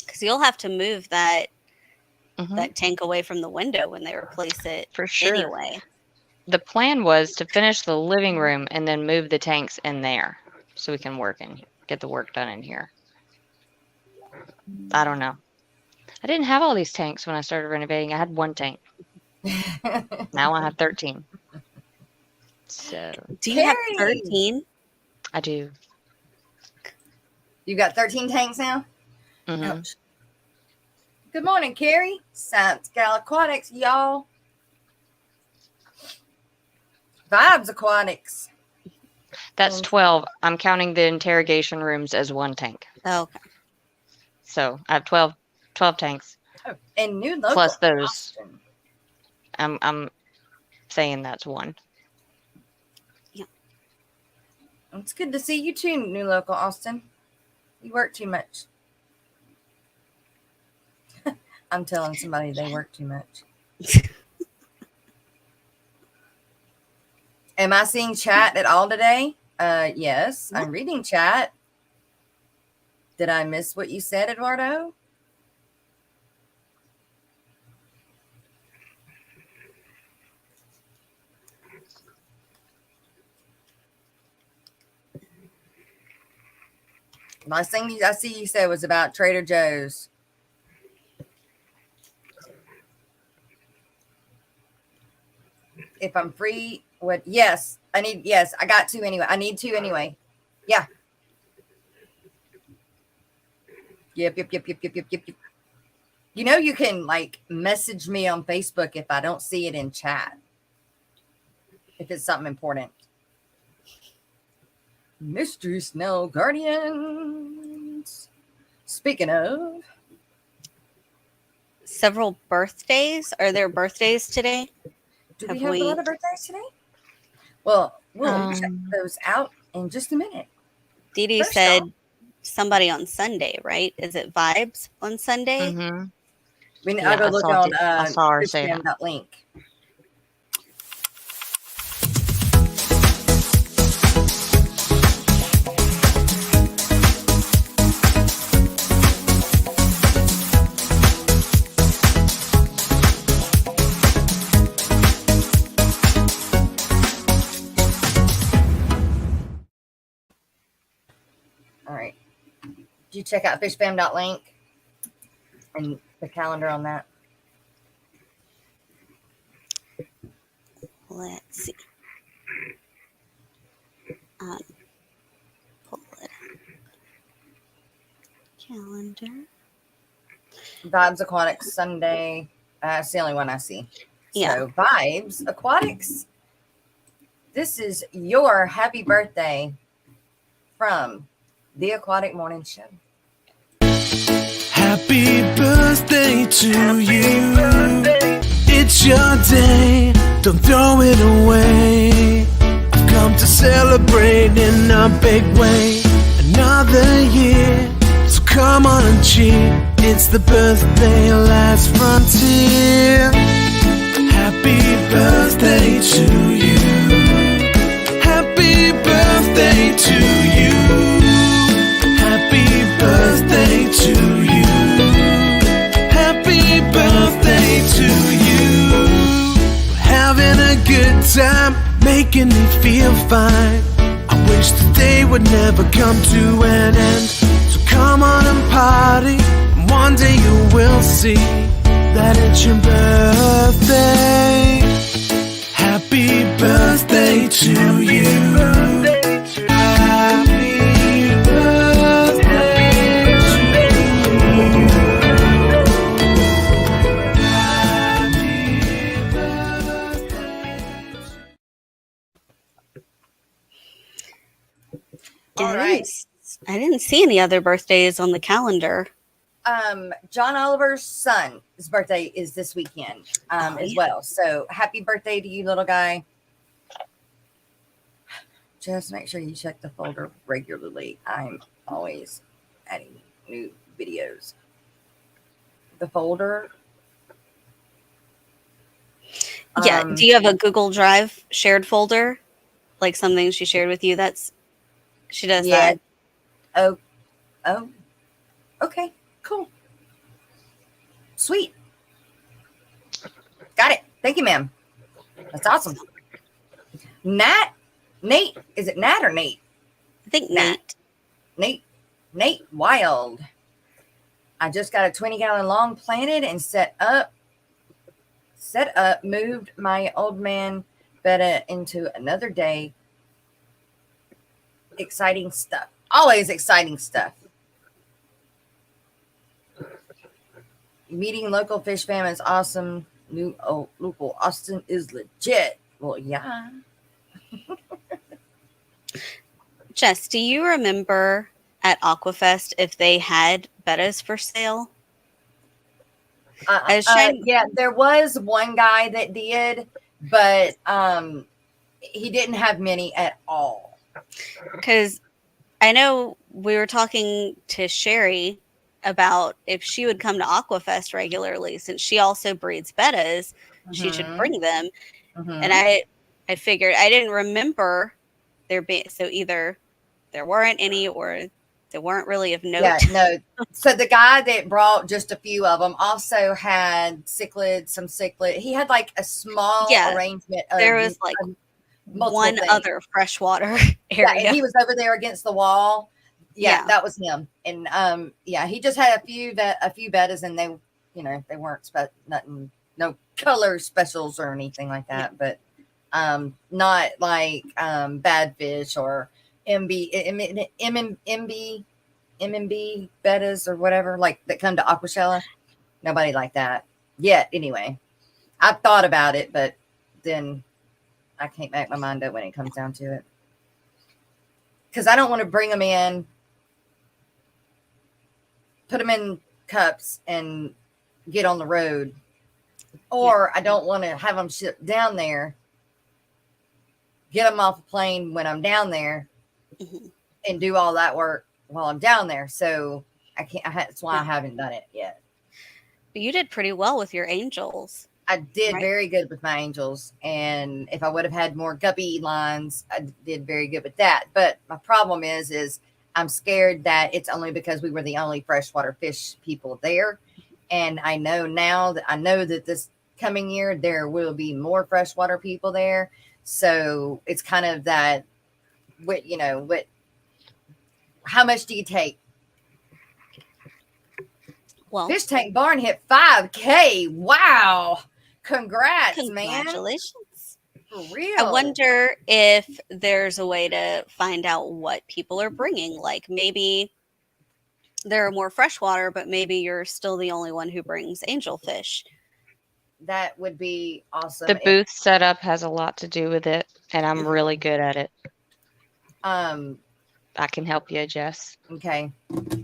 Because you'll have to move that Mhm. that tank away from the window when they replace it For sure. anyway. The plan was to finish the living room and then move the tanks in there so we can get the work done in here. I don't know. I didn't have all these tanks when I started renovating. I had one tank. Now I have 13. So. Do you have 13? I do. You got 13 tanks now? Mm-hmm. Ouch. Good morning, Carrie. Science Gal Aquatics, y'all. Vibes Aquatics. That's 12. I'm counting the interrogation rooms as one tank. Oh, okay. So I have 12 tanks. Oh, and new local. Plus those. Austin. I'm saying that's one. Yeah. It's good to see you too, new local Austin. You work too much. I'm telling somebody they work too much. Am I seeing chat at all today? Yes, I'm reading chat. Did I miss what you said, Eduardo? Last thing I see you said was about Trader Joe's. If I'm free, yes, I got two anyway. I need two anyway. Yeah. Yep. You know, you can like message me on Facebook if I don't see it in chat. If it's something important. Mystery Snell Guardians. Speaking of. Several birthdays. Are there birthdays today? Do we have a lot of birthdays today? Well, we'll check those out in just a minute. Dee Dee said somebody on Sunday, right? Is it Vibes on Sunday? Mm-hmm. I'll go look on I saw her say that. Link. All right. Did you check out fishbam.link and the calendar on that? Let's see. Pull it up. Calendar. Vibes Aquatics Sunday. That's the only one I see. Yeah. So Vibes Aquatics. This is your happy birthday from the Aquatic Morning Show. Happy birthday to you. It's your day. Don't throw it away. I've come to celebrate in a big way. Another year. So come come on and cheer. It's the birthday last frontier. Happy birthday to you. Happy birthday to you. Happy birthday to you. Happy birthday to you. We're having a good time, making me feel fine. I wish the day would never come to an end. So come on and party, and one day you will see that it's your birthday. Happy birthday to you. Happy birthday to you. Happy birthday. All right. I didn't see any other birthdays on the calendar. John Oliver's son's birthday is this weekend as well. So happy birthday to you, little guy. Just make sure you check the folder regularly. I'm always adding new videos. The folder. Yeah. Do you have a Google Drive shared folder? Like something she shared with you? She does that. Oh, okay, cool. Sweet. Got it. Thank you, ma'am. That's awesome. Nate, is it Nat or Nate? I think Nat. Nate Wild. I just got a 20-gallon long planted and set up, moved my old man betta into another day. Exciting stuff. Always exciting stuff. Meeting local fish fam is awesome. Local Austin is legit. Well, yeah. Jess, do you remember at Aquafest if they had bettas for sale? Yeah, there was one guy that did, but he didn't have many at all. Because I know we were talking to Sherry about if she would come to Aquafest regularly, since she also breeds bettas, she should bring them. And I figured, I didn't remember there being, so either there weren't any or they weren't really of note. Yeah, no. So the guy that brought just a few of them also had some cichlid. He had like a small arrangement. There was like one things. other freshwater area. Yeah, and he was over there against the wall. Yeah, that was him. And he just had a few bettas, and they, they weren't nothing, no color specials or anything like that. But not like bad fish or MMB bettas or whatever, like that come to Aquashella. Nobody like that yet. Anyway, I've thought about it, but then I can't make my mind up when it comes down to it. Because I don't want to bring them in, put them in cups, and get on the road. Or I don't want to have them shipped down there, get them off a plane when I'm down there, and do all that work while I'm down there. So I can't. That's why I haven't done it yet. But you did pretty well with your angels. I did very good with my angels. And if I would have had more guppy lines, I did very good with that. But my problem is I'm scared that it's only because we were the only freshwater fish people there. And I know now that this coming year, there will be more freshwater people there. So it's kind of that, how much do you take? Well, Fish Tank Barn hit 5K. Wow. Congratulations, man. For real. I wonder if there's a way to find out what people are bringing. Like maybe there are more freshwater, but maybe you're still the only one who brings angelfish. That would be awesome. The booth setup has a lot to do with it, and I'm really good at it. I can help you, Jess. Okay.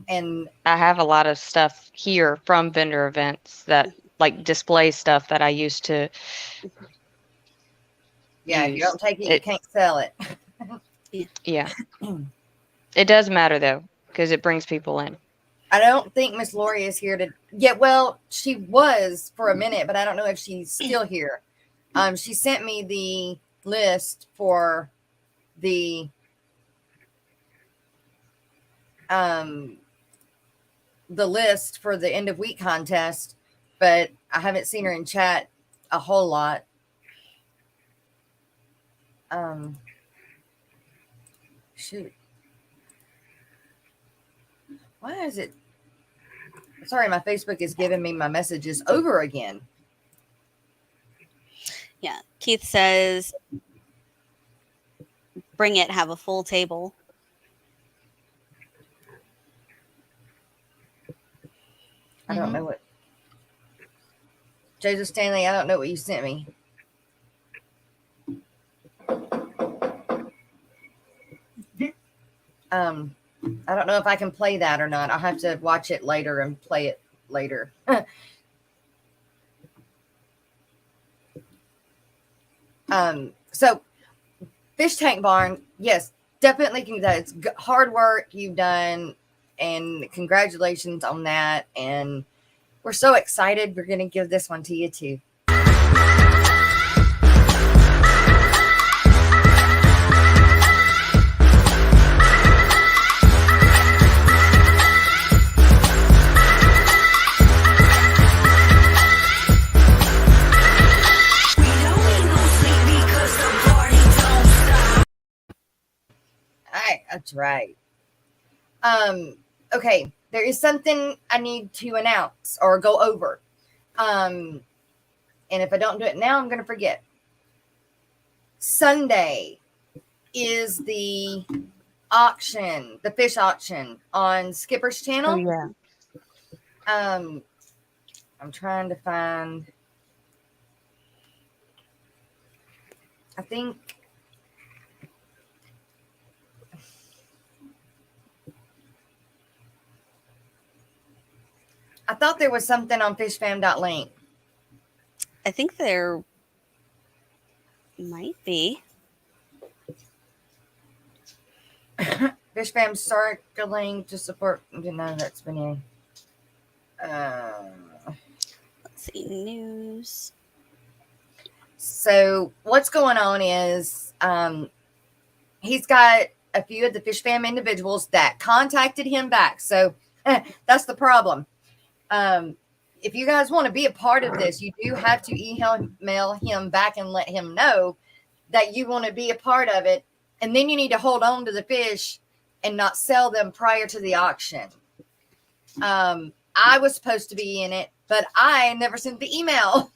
And I have a lot of stuff here from vendor events that like display stuff that I used to. Yeah, if you don't take it, you can't sell it. Yeah. It does matter though, because it brings people in. I don't think Miss Lori is here to. Yeah, well, she was for a minute, but I don't know if she's still here. She sent me the list for the list for the end of week contest, but I haven't seen her in chat a whole lot. Shoot. Why is it? Sorry, my Facebook is giving me my messages over again. Yeah. Keith says, bring it, have a full table. I don't know what. Joseph Stanley, I don't know what you sent me. I don't know if I can play that or not. I'll have to watch it later and play it later. So Fish Tank Barn, yes, definitely can do that. It's hard work you've done, and congratulations on that. And we're so excited. We're going to give this one to you too. That's right. Okay, there is something I need to announce or go over. And if I don't do it now, I'm going to forget. Sunday is the auction, the fish auction on Skipper's channel. Oh, yeah. I'm trying to find. I think. I thought there was something on fishfam.link. I think there might be. Fishfam circling to support. No, that's been Let's see, news. So what's going on is he's got a few of the Fishfam individuals that contacted him back. So that's the problem. If you guys want to be a part of this, you do have to email him back and let him know that you want to be a part of it. And then you need to hold on to the fish and not sell them prior to the auction. I was supposed to be in it, but I never sent the email.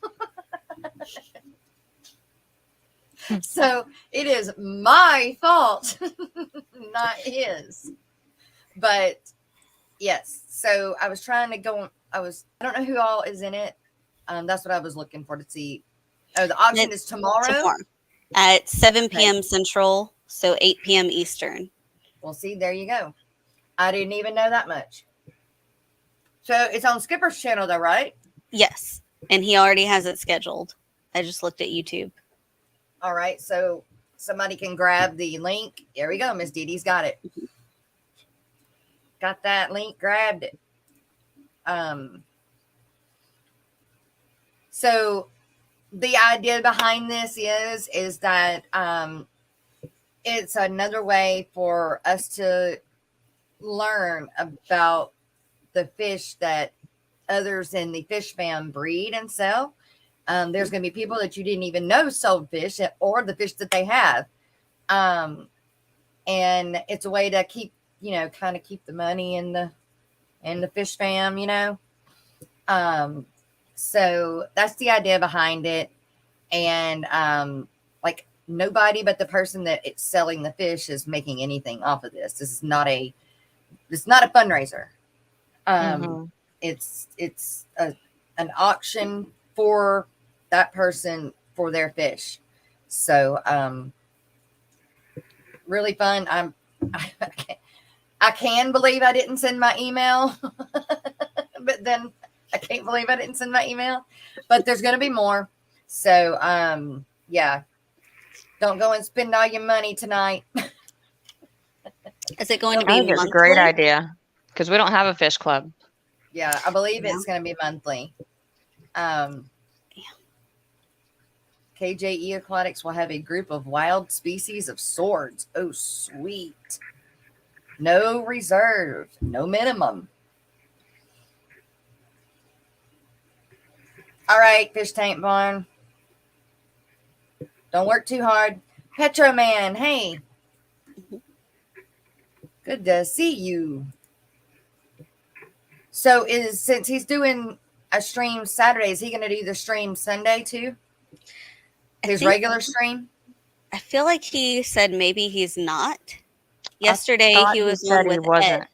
So it is my fault, not his. But yes, so I was trying to go. I don't know who all is in it. That's what I was looking for to see. Oh, the auction is tomorrow at 7 p.m. Central, so 8 p.m. Eastern. Well, see, there you go. I didn't even know that much. So it's on Skipper's channel, though, right? Yes, and he already has it scheduled. I just looked at YouTube. All right, so somebody can grab the link. There we go. Miss Dee Dee's got it. Got that link, grabbed it. So the idea behind this is that it's another way for us to learn about the fish that others in the fish fam breed and sell. There's going to be people that you didn't even know sold fish or the fish that they have. And it's a way to keep, kind of keep the money in the fish fam, So that's the idea behind it. And like nobody but the person that it's selling the fish is making anything off of this. This is not a fundraiser. It's an auction for that person for their fish. So really fun. I can believe I didn't send my email, but then I can't believe I didn't send my email. But there's going to be more. So yeah, don't go and spend all your money tonight. Is it going to I be think it's monthly? a great idea. because we don't have a fish club. Yeah, I believe Yeah. it's going to be monthly. KJE Aquatics will have a group of wild species of swords. Oh, sweet. No reserve, no minimum. All right, Fish Tank Barn. Don't work too hard. Petro Man, hey. Good to see you. So since he's doing a stream Saturday, is he going to do the stream Sunday too? His regular stream? I feel like he said maybe he's not. Yesterday Thought he was said on with he wasn't. Ed.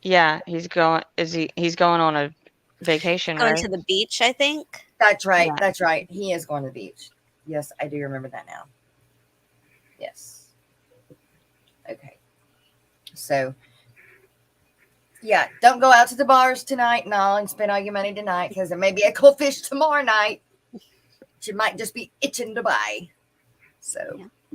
Yeah, he's going. He's going on a vacation, Going right? to the beach, I think. That's right. Yeah. That's right. He is going to the beach. Yes, I do remember that now. Yes. Okay. So, yeah, don't go out to the bars tonight and all and spend all your money tonight because there may be a cool fish tomorrow night. You might just be itching to buy. So,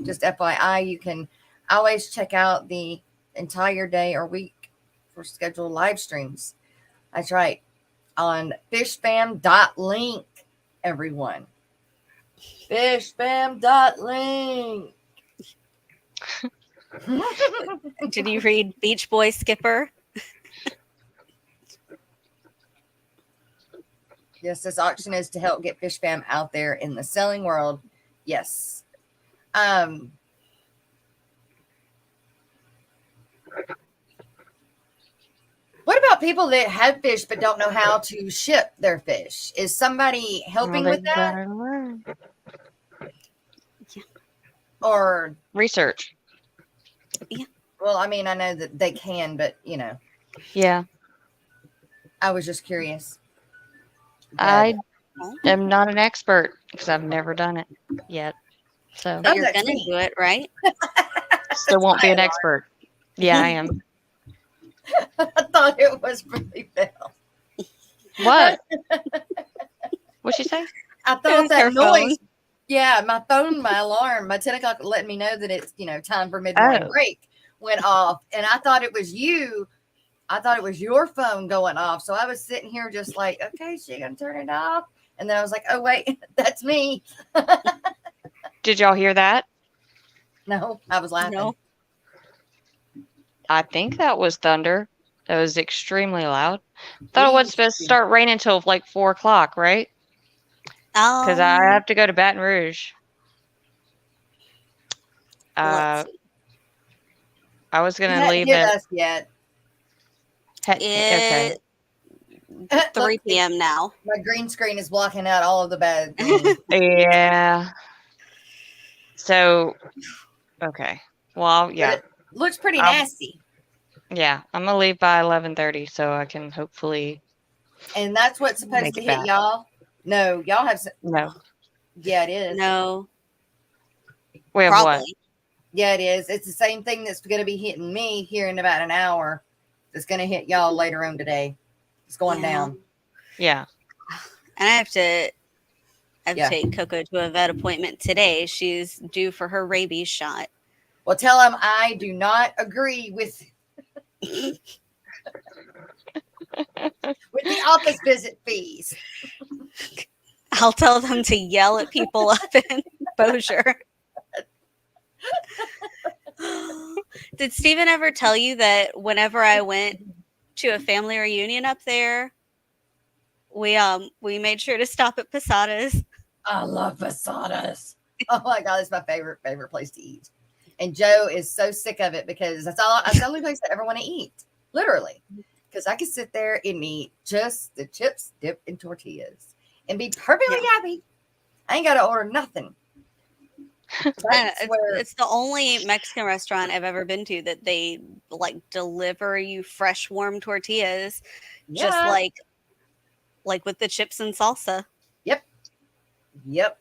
just FYI, you can always check out the entire day or week for scheduled live streams. That's right. On fishfam.link, everyone. Fishfam.link. Did you read Beach Boy Skipper? Yes, this auction is to help get Fish Fam out there in the selling world. Yes. What about people that have fish but don't know how to ship their fish? Is somebody helping with that? Yeah. Or Research. well, I mean, I know that they can, but Yeah, I was just curious. I am not an expert because I've never done it yet. So But you're that's gonna me. do it, right? still won't be an expert. Yeah, I am. I thought it was really Bell. What? What'd she say? I It thought was that her noise. phone. Yeah, my phone, my alarm, my 10 o'clock letting me know that it's time for mid-morning Oh. break went off, and I thought it was you. I thought it was your phone going off. So I was sitting here just like, okay, she gonna turn it off, and then I was like, oh wait, that's me. Did y'all hear that? No, I was laughing. No. I think that was thunder. That was extremely loud. Thought it was supposed to start raining until like 4 o'clock, right? Because I have to go to Baton Rouge. Let's see. I was You gonna hadn't leave hit it. us yet. Okay. It's 3 Look, p.m. now. my green screen is blocking out all of the bad. Yeah. So, okay. Well, yeah. But it looks pretty I'll- nasty. Yeah, I'm gonna leave by 11:30 so I can hopefully. And that's what's supposed Make to it hit back. y'all. No, y'all have. No. Yeah, it is. No, We have probably. what? Yeah, it is. It's the same thing that's going to be hitting me here in about an hour. It's going to hit y'all later on today. It's going Yeah. down. Yeah. And I have to Yeah. take Coco to a vet appointment today. She's due for her rabies shot. Well, tell them I do not agree with the office visit fees. I'll tell them to yell at people up in Bossier. Did Steven ever tell you that whenever I went to a family reunion up there, we made sure to stop at Posada's? I love Posadas. Oh my God, it's my favorite place to eat. And Joe is so sick of it because that's the only place I ever want to eat. Literally. Because I could sit there and eat just the chips dipped in tortillas and be perfectly happy. I ain't got to order nothing. It's the only Mexican restaurant I've ever been to that they like deliver you fresh warm tortillas, just like with the chips and salsa. Yep.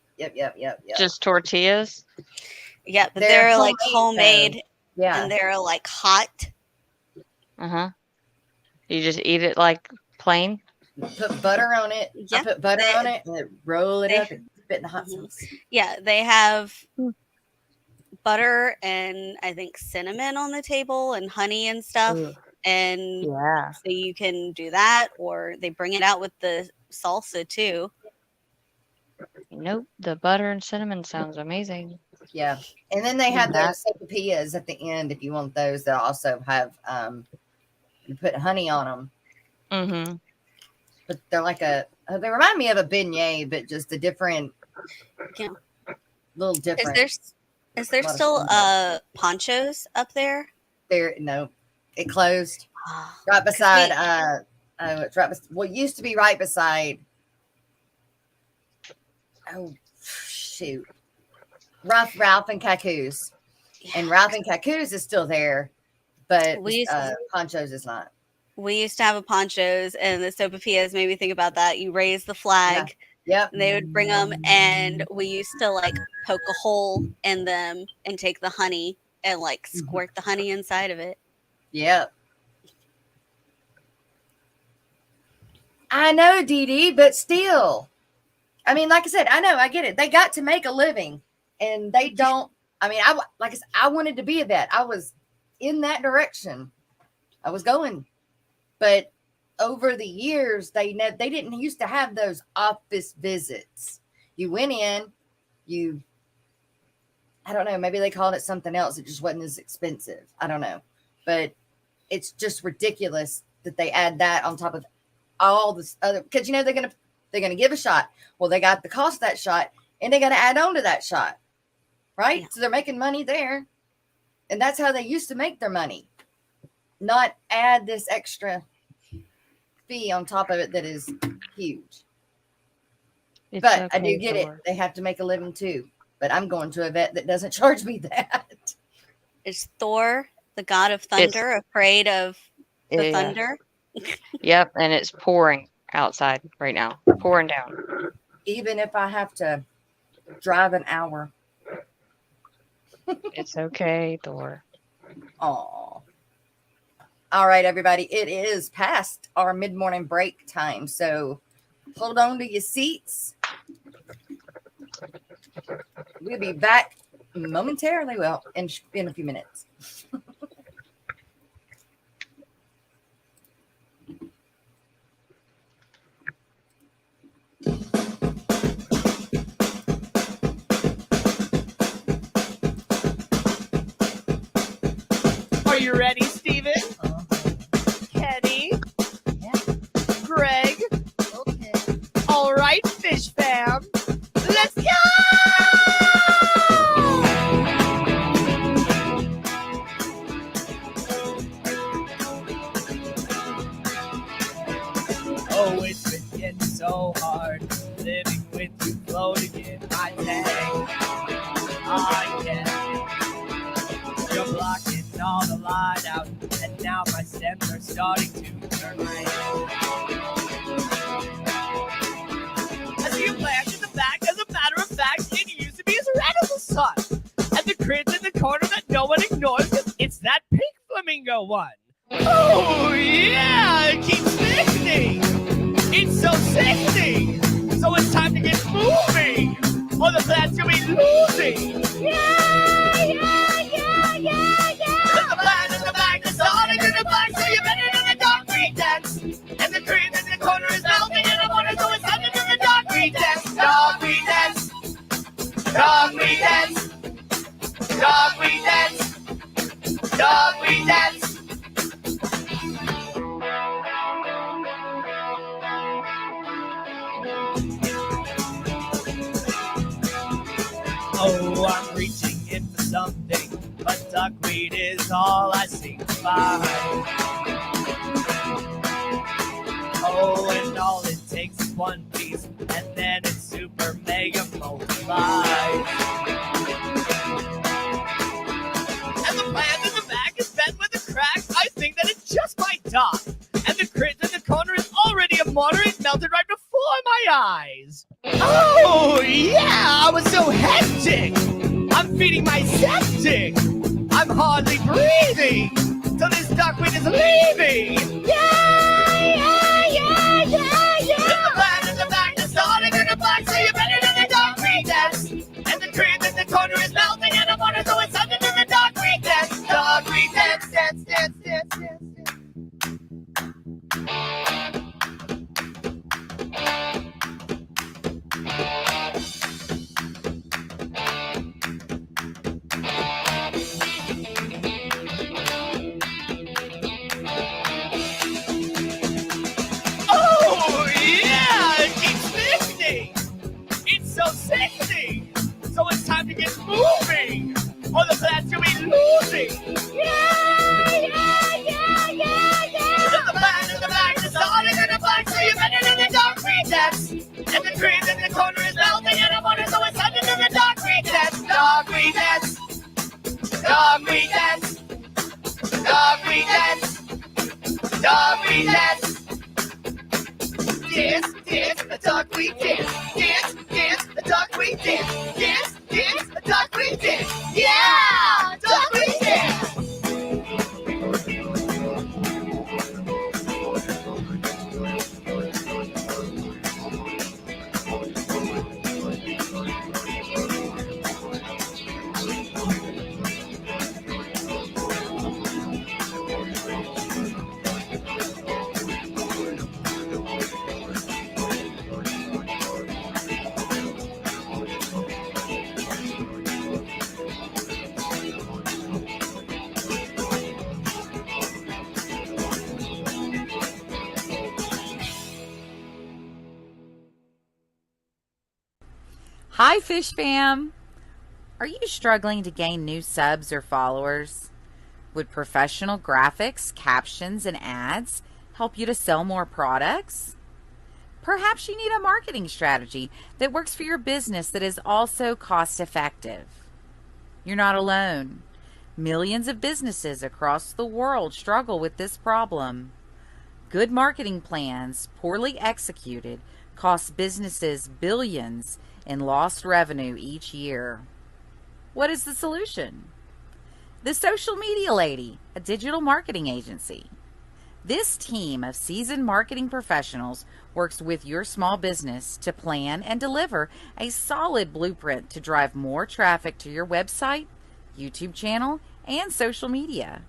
Just tortillas. Yeah, but they're like homemade Yeah. and they're like hot. Uh-huh. You just eat it like plain? Put butter on it. Yeah, I put butter on it and then roll it up and spit in the hot sauce. Yeah, they have butter and I think cinnamon on the table and honey and stuff. And Yeah. so you can do that, or they bring it out with the salsa too. Nope. The butter and cinnamon sounds amazing. Yeah. And then they have That- those sopapillas at the end. If you want those, they'll also have, you put honey on them. Mm-hmm. But they're like they remind me of a beignet, but just a different, Yeah. little different. Is there Lot of still fun. ponchos up there? No, it closed Oh, right 'cause beside, we- it's right, well, it used to be right beside, oh, shoot. Ralph and Cacoo's. And Ralph and Cacoo's is still there, but We used- Poncho's is not. we used to have a ponchos, and the sopapillas made me think about that. You raise the flag, Yep. and they would bring them, and we used to like poke a hole in them and take the honey and like squirt the honey inside of it. Yep. I know, Dee Dee, but still. I mean, like I said, I know, I get it. They got to make a living, and they don't. I mean, like I said, I wanted to be a vet. I was in that direction. I was going, but over the years, they didn't used to have those office visits. You went in, I don't know, maybe they called it something else. It just wasn't as expensive. I don't know, but it's just ridiculous that they add that on top of all this other, because they're gonna give a shot. Well, they got the cost of that shot, and they got to add on to that shot, right? Yeah. So they're making money there, and that's how they used to make their money. Not add this extra fee on top of it that is huge. It's But I okay, do get it. Thor. They have to make a living too. But I'm going to a vet that doesn't charge me that. Is Thor, the god of thunder, afraid of the Yeah. thunder? Yep, and it's pouring outside right now. Pouring down. Even if I have to drive an hour. It's okay, Thor. Aw. All right, everybody. It is past our mid-morning break time. So hold on to your seats. We'll be back momentarily. Well, in a few minutes. Are you ready, Steven? Kenny? Yeah. Greg? Okay. All right, Fish Fam. Let's go! Oh, it's been getting so hard living with you floating in my tank. I can't. You're blocking all the light out, and now my stems are starting to turn red. I see a plant in the back. As a matter of fact, it used to be as red as the sun. And the cringe in the corner that no one ignores, 'cause it's that pink flamingo one. Oh yeah, it keeps sickening. It's so sickening. So it's time to get moving, or the plant's gonna be losing. The plant in the back is starting in the black, so you better do the dark pretense. And the cream in the corner is melting, and I wanna go inside and do the dark pretense. Dark pretense. Dark pretense. Dark pretense. Dark pretense. Oh, I'm reaching in for something, but duckweed is all I seem to find. Oh, and all it takes is one piece, and then it's super mega multiplied. And the plant in the back is bent with a crack. I think that it just might die. And the crit in the corner is already a mortar. It melted right before my eyes. Oh, yeah, I was so hectic. I'm feeding my septic. I'm hardly breathing. So this duckweed is leaving. The plant in the back is starting in the black, so you better do the dark pretense. And the cream in the corner is melting, and I want to go inside and do the dark pretense. Dark pretense, dance, dance, dance, dance, dance. plans you'll be losing. There's a man in the back, the starting in the black, so you're better than the dark green depths. And the cream in the corner is melting, and the water's always headed to the dark green depths. Dark green depths. Dark green depths. Dark green depths. Dark green depths. Dance, dance, a dark green dance. Dance, dance, a dark green dance. Dance, dance, a dark green dance. Yeah, dark green dance. Hi, Fish Fam! Are you struggling to gain new subs or followers? Would professional graphics, captions, and ads help you to sell more products? Perhaps you need a marketing strategy that works for your business that is also cost effective. You're not alone. Millions of businesses across the world struggle with this problem. Good marketing plans, poorly executed, cost businesses billions in lost revenue each year. What is the solution? The Social Media Lady, a digital marketing agency. This team of seasoned marketing professionals works with your small business to plan and deliver a solid blueprint to drive more traffic to your website, YouTube channel, and social media.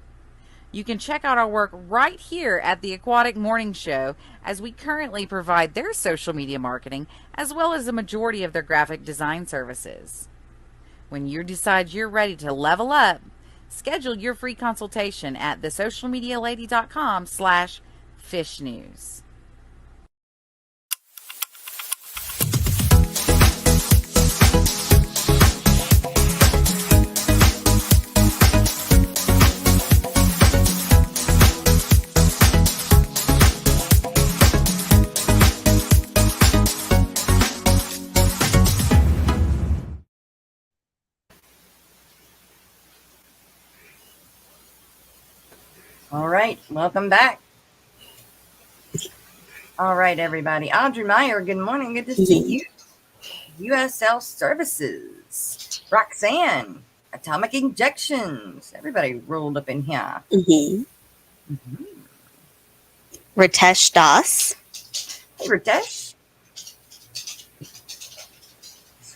You can check out our work right here at the Aquatic Morning Show, as we currently provide their social media marketing as well as the majority of their graphic design services. When you decide you're ready to level up, schedule your free consultation at thesocialmedialady.com/fishnews. All right, welcome back. All right, everybody. Audrey Meyer, good morning. Good to see you. USL Services. Roxanne, Atomic Injections. Everybody rolled up in here. Ritesh Das. Hey, Ritesh.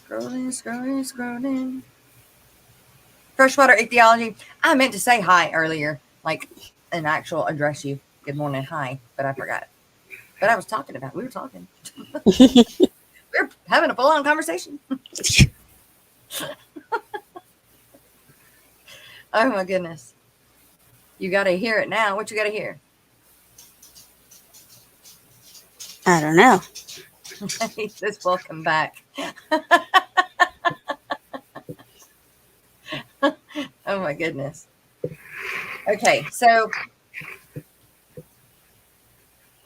Scrolling. Freshwater Ichthyology. I meant to say hi earlier, like an actual address you. Good morning, hi, but I forgot. But I was talking about, we were talking. We were having a full-on conversation. Oh my goodness. You got to hear it now. What you got to hear? I don't know. He says, welcome back. Oh my goodness. Okay, so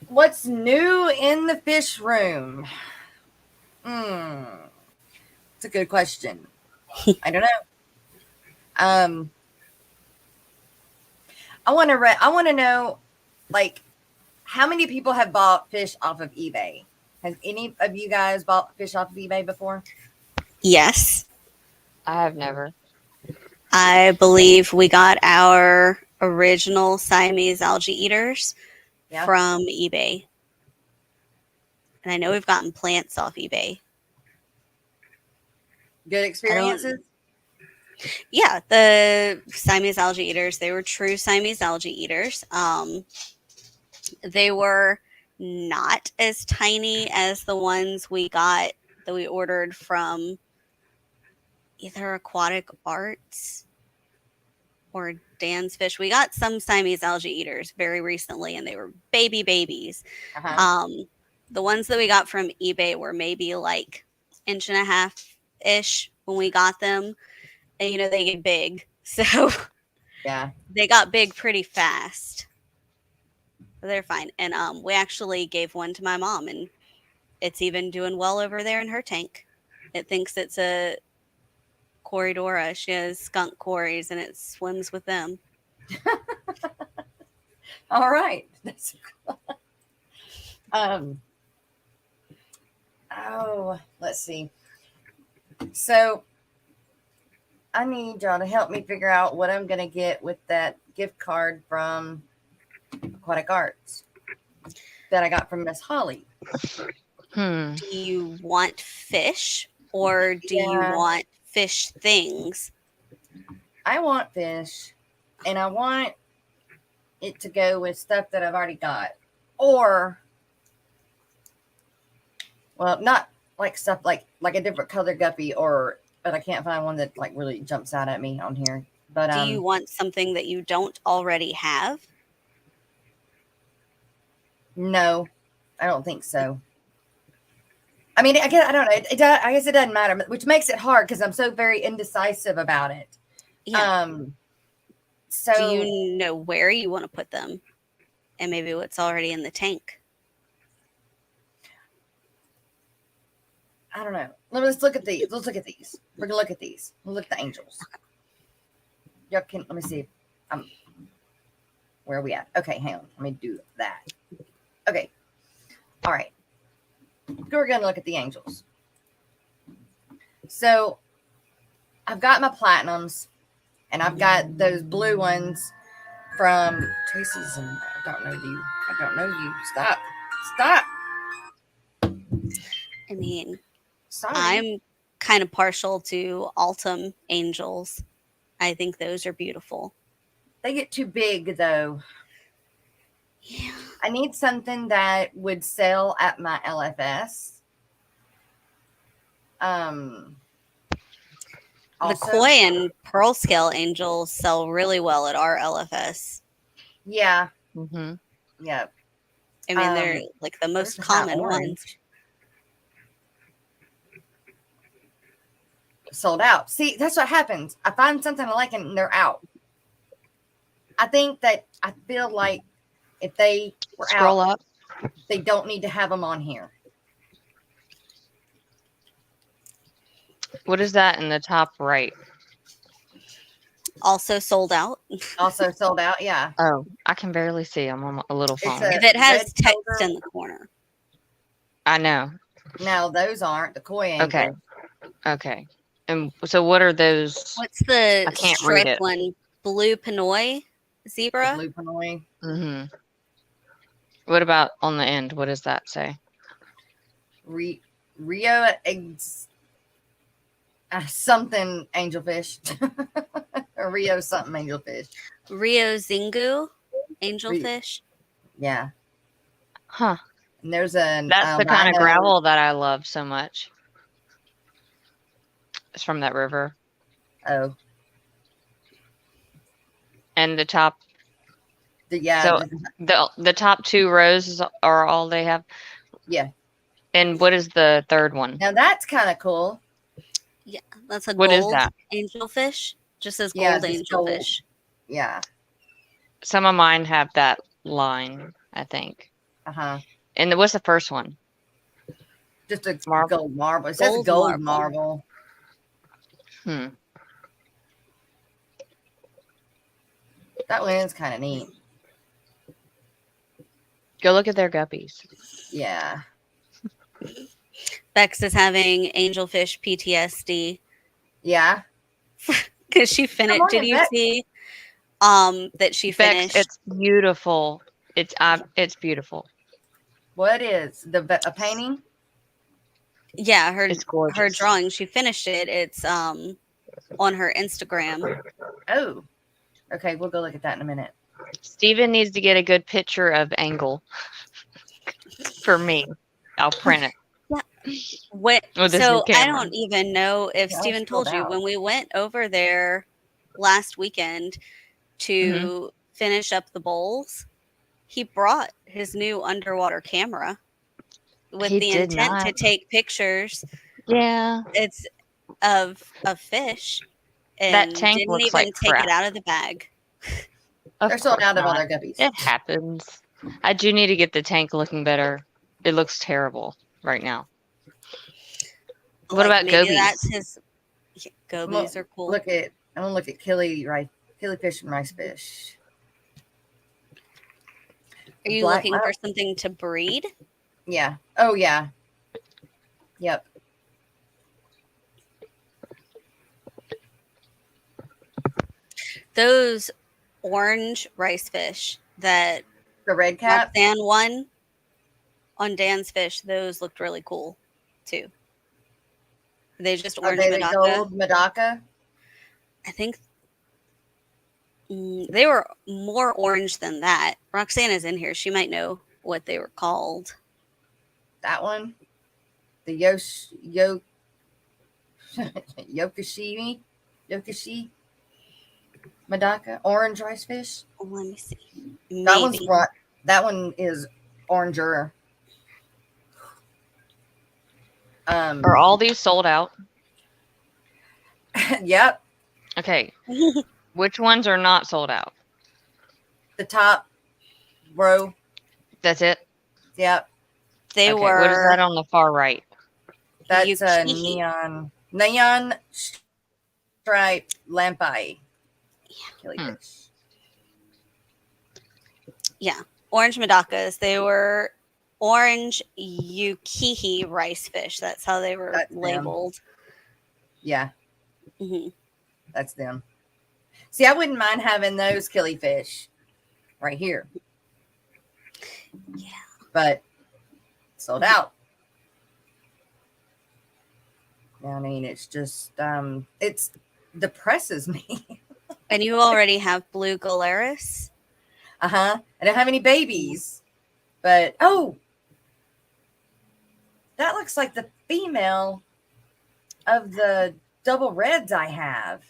what's new in the fish room? It's a good question. I don't know. I want to know, like, how many people have bought fish off of eBay? Has any of you guys bought fish off of eBay before? Yes. I have never. I believe we got our original Siamese algae eaters from eBay. And I know we've gotten plants off eBay. Good experiences? Yeah, the Siamese algae eaters, they were true Siamese algae eaters. They were not as tiny as the ones we got that we ordered from either Aquatic Arts or Dan's Fish. We got some Siamese algae eaters very recently, and they were babies. The ones that we got from eBay were maybe like 1.5 inches-ish when we got them. And, you know, they get big. So Yeah. they got big pretty fast. They're fine. And we actually gave one to my mom, and it's even doing well over there in her tank. It thinks it's a Corridora. She has skunk quarries, and it swims with them. All right. That's cool. Oh, let's see. So I need y'all to help me figure out what I'm gonna get with that gift card from Aquatic Arts that I got from Miss Holly. Hmm. Do you want fish, or do you Yeah. want fish things? I want fish, and I want it to go with stuff that I've already got, or well, not like stuff like a different color guppy, or but I can't find one that like really jumps out at me on here. But Do you want something that you don't already have? no, I don't think so. I mean, I guess I don't know. I guess it doesn't matter, which makes it hard because I'm so very indecisive about it. Yeah. So Do you know where you want to put them, and maybe what's already in the tank? I don't know. Let's look at these. Let's look at these. We're gonna look at these. We'll look at the angels. Y'all can let me see. Where are we at? Okay, hang on. Let me do that. Okay. All right. We're gonna look at the angels. So I've got my platinums, and I've got those blue ones from Tracy's. And I don't know you. I don't know you. Stop. Stop. I mean, Sorry. I'm kind of partial to Autumn angels. I think those are beautiful. They get too big though. Yeah. I need something that would sell at my LFS. The Also, koi and pearl scale angels sell really well at our LFS. yeah, Mm-hmm. yeah. I mean, they're like the most where's that common ones. orange? Sold out. See, that's what happens. I find something I like and they're out. I think that I feel like if they were Scroll out, up. they don't need to have them on here. What is that in the top right? Also sold out. Also sold out. Yeah. Oh, I can barely see. I'm on a little It's phone. If it has red text shoulder. in the corner. I know. No, those aren't the koi angels. Okay. Okay. And so what are those? What's the I can't read strip it. one? Blue Pinoy The zebra? blue Pinoy. Mm-hmm. What about on the end? What does that say? Rio something angelfish. Or Rio something angelfish. Rio Zingu angelfish. Yeah. Huh. And there's an That's the kind of albino- gravel that I love so much. It's from that river. Oh, And the top, yeah. So- the top two rows are all they have. Yeah. And what is the third one? Now that's kind of cool. Yeah, that's a What is gold that? angelfish. Just says Yeah, gold just gold. angelfish. Yeah. Some of mine have that line, I think. Uh-huh. And what's the first one? Just a Marble. gold marble. It says Gold gold marble. marble. That one is kind of neat. Go look at their guppies. Yeah. Bex is having angelfish PTSD Yeah. because she finished. on Did in, you Bex. see that she Bex, finished? it's beautiful. It's beautiful. What is a painting? Yeah, It's gorgeous. her drawing. She finished it. It's on her Instagram. Oh. Okay, we'll go look at that in a minute. Steven needs to get a good picture of Angle for me. I'll print it. What? With this So new I camera. don't even know if Yeah, I Steven filled told you out. when we went over there last weekend to finish up the bowls. He brought his new underwater camera with He the did intent to not. take pictures. Yeah. It's of fish. and tank didn't looks even like take crap. it out of the bag. They're sold course out of all not. their guppies. It happens. I do need to get the tank looking better. It looks terrible right now. What about maybe gobies? that's his. I'm Gobies gonna are cool. I'm gonna look at killifish and rice fish. Are you Black- looking for something to breed? Yeah. Oh yeah. Yep. Those orange rice fish that The red cap. Roxanne won on Dan's fish, those looked really cool too. They just Are orange they the Medaka. gold Medaka? I think they were more orange than that. Roxanne is in here. She might know what they were called. That one. The Yokoshi Medaka, orange rice fish. Oh, let me see. That one's Maybe. what? That one is oranger. Are all these sold out? Yep. Okay. Which ones are not sold out? The top row. That's it? Yep. They Okay. were. What is that on the far right? That's a Yukihi. neon stripe lampai. Killifish. Yeah, orange Medakas. They were orange Yukihi rice fish. That's how they were That's them. labeled. Yeah, Hmm. that's them. See, I wouldn't mind having those killifish right here. Yeah. But sold out. I mean, it's just it's depresses me. And you already have blue Galaris. I don't have any babies, but oh, that looks like the female of the double reds I have.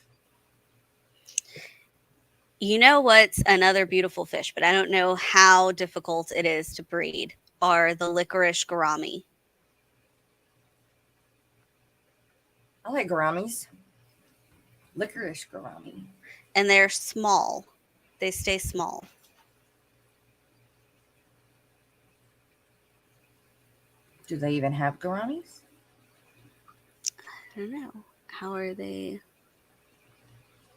You know what's another beautiful fish, but I don't know how difficult it is to breed, are the licorice gourami. I like gouramis. Licorice gourami. And they're small. They stay small. Do they even have gouramis? I don't know. How are they?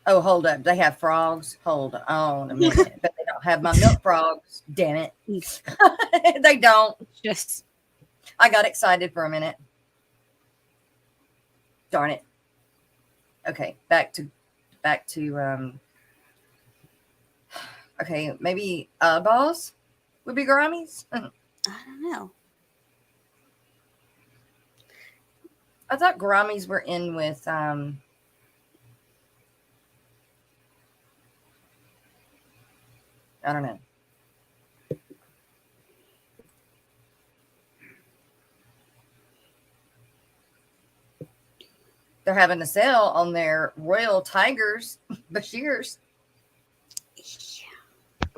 Oh, hold up. They have frogs. Hold on a minute. But they don't have my milk frogs. Damn it. They don't. Just I got excited for a minute. Darn it. Okay, back to okay, maybe balls would be gouramis. I don't know. I thought gouramis were in with I don't know. They're having a sale on their Royal Tigers, Bashirs.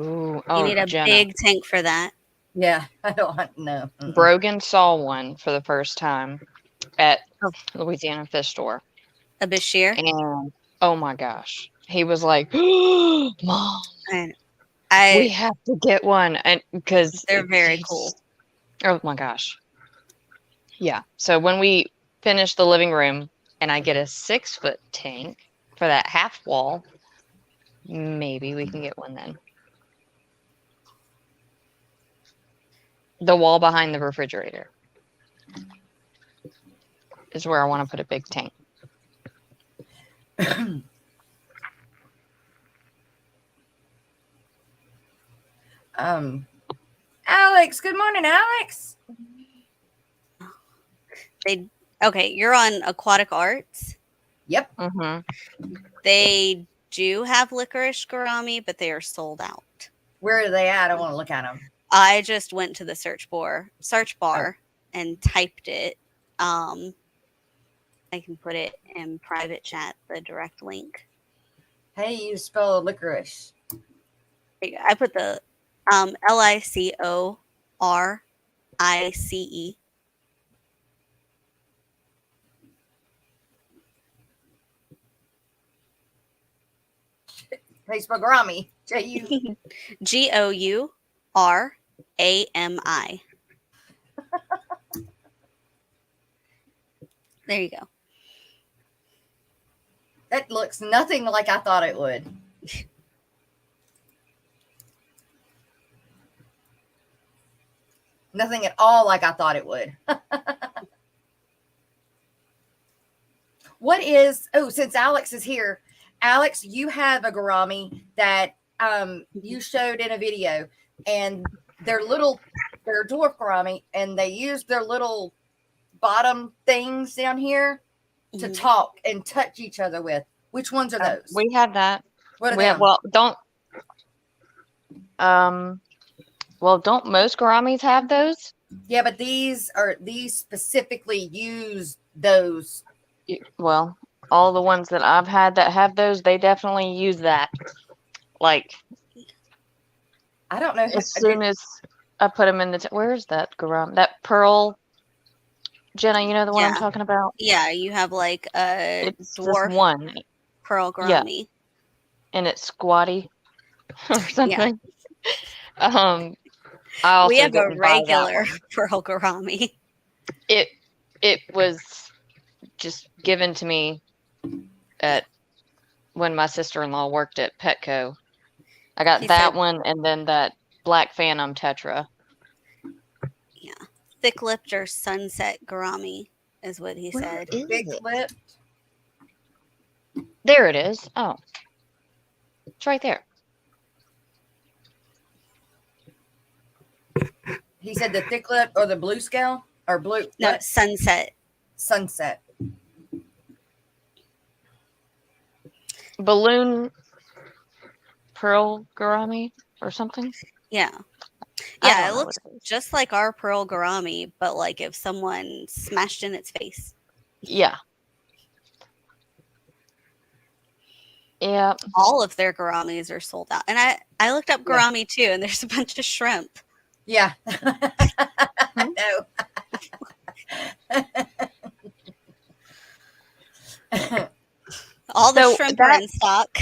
Ooh, You need a Jenna. big tank for that. Yeah, I don't know. Brogan saw one for the first time at Oh. Louisiana Fish Store. A Bashir. And oh my gosh. He was like, Mom, And we have to get one. And because they're very cool. Oh my gosh. Yeah. So when we finish the living room and I get a 6-foot tank for that half wall, maybe we can get one then. The wall behind the refrigerator is where I want to put a big tank. Alex, good morning, Alex. Okay, you're on Aquatic Arts. Yep. Mm-hmm. They do have licorice gourami, but they are sold out. Where are they at? I want to look at them. I just went to the search bar and typed it. I can put it in private chat, the direct link. Hey, you spell licorice. I put the LICORICE. How you spell gourami? J-U. Gourami. There you go. That looks nothing like I thought it would. Nothing at all like I thought it would. What is, oh, since Alex is here, Alex, you have a gourami that you showed in a video, and they're dwarf gourami, and they use their little bottom things down here to talk and touch each other with. Which ones are those? We have that. What are they? Well, don't most gouramis have those? Yeah, but these specifically use those. Well, all the ones that I've had that have those, they definitely use that. Like, I don't know. as soon as I put them in the, where's that gourami? That pearl, Jenna, you know the one I'm talking about? Yeah, you have like a It's dwarf just one. pearl gourami. And it's squatty or something. I also We have a didn't buy that regular one. pearl gourami. It was just given to me when my sister-in-law worked at Petco. I got that one and then that black phantom tetra. Yeah. Thick-lipped or sunset gourami is what he said. Thick-lipped. There it is. Oh. It's right there. He said the thick-lipped or the blue scale or blue. No, what? sunset. Sunset. Balloon pearl gourami or something. Yeah. Yeah, it looks just like our pearl gourami, but like if someone smashed in its face. Yeah. Yeah. All of their gouramis are sold out. And I looked up gourami too, and there's a bunch of shrimp. Yeah. I know. All the shrimp are in stock.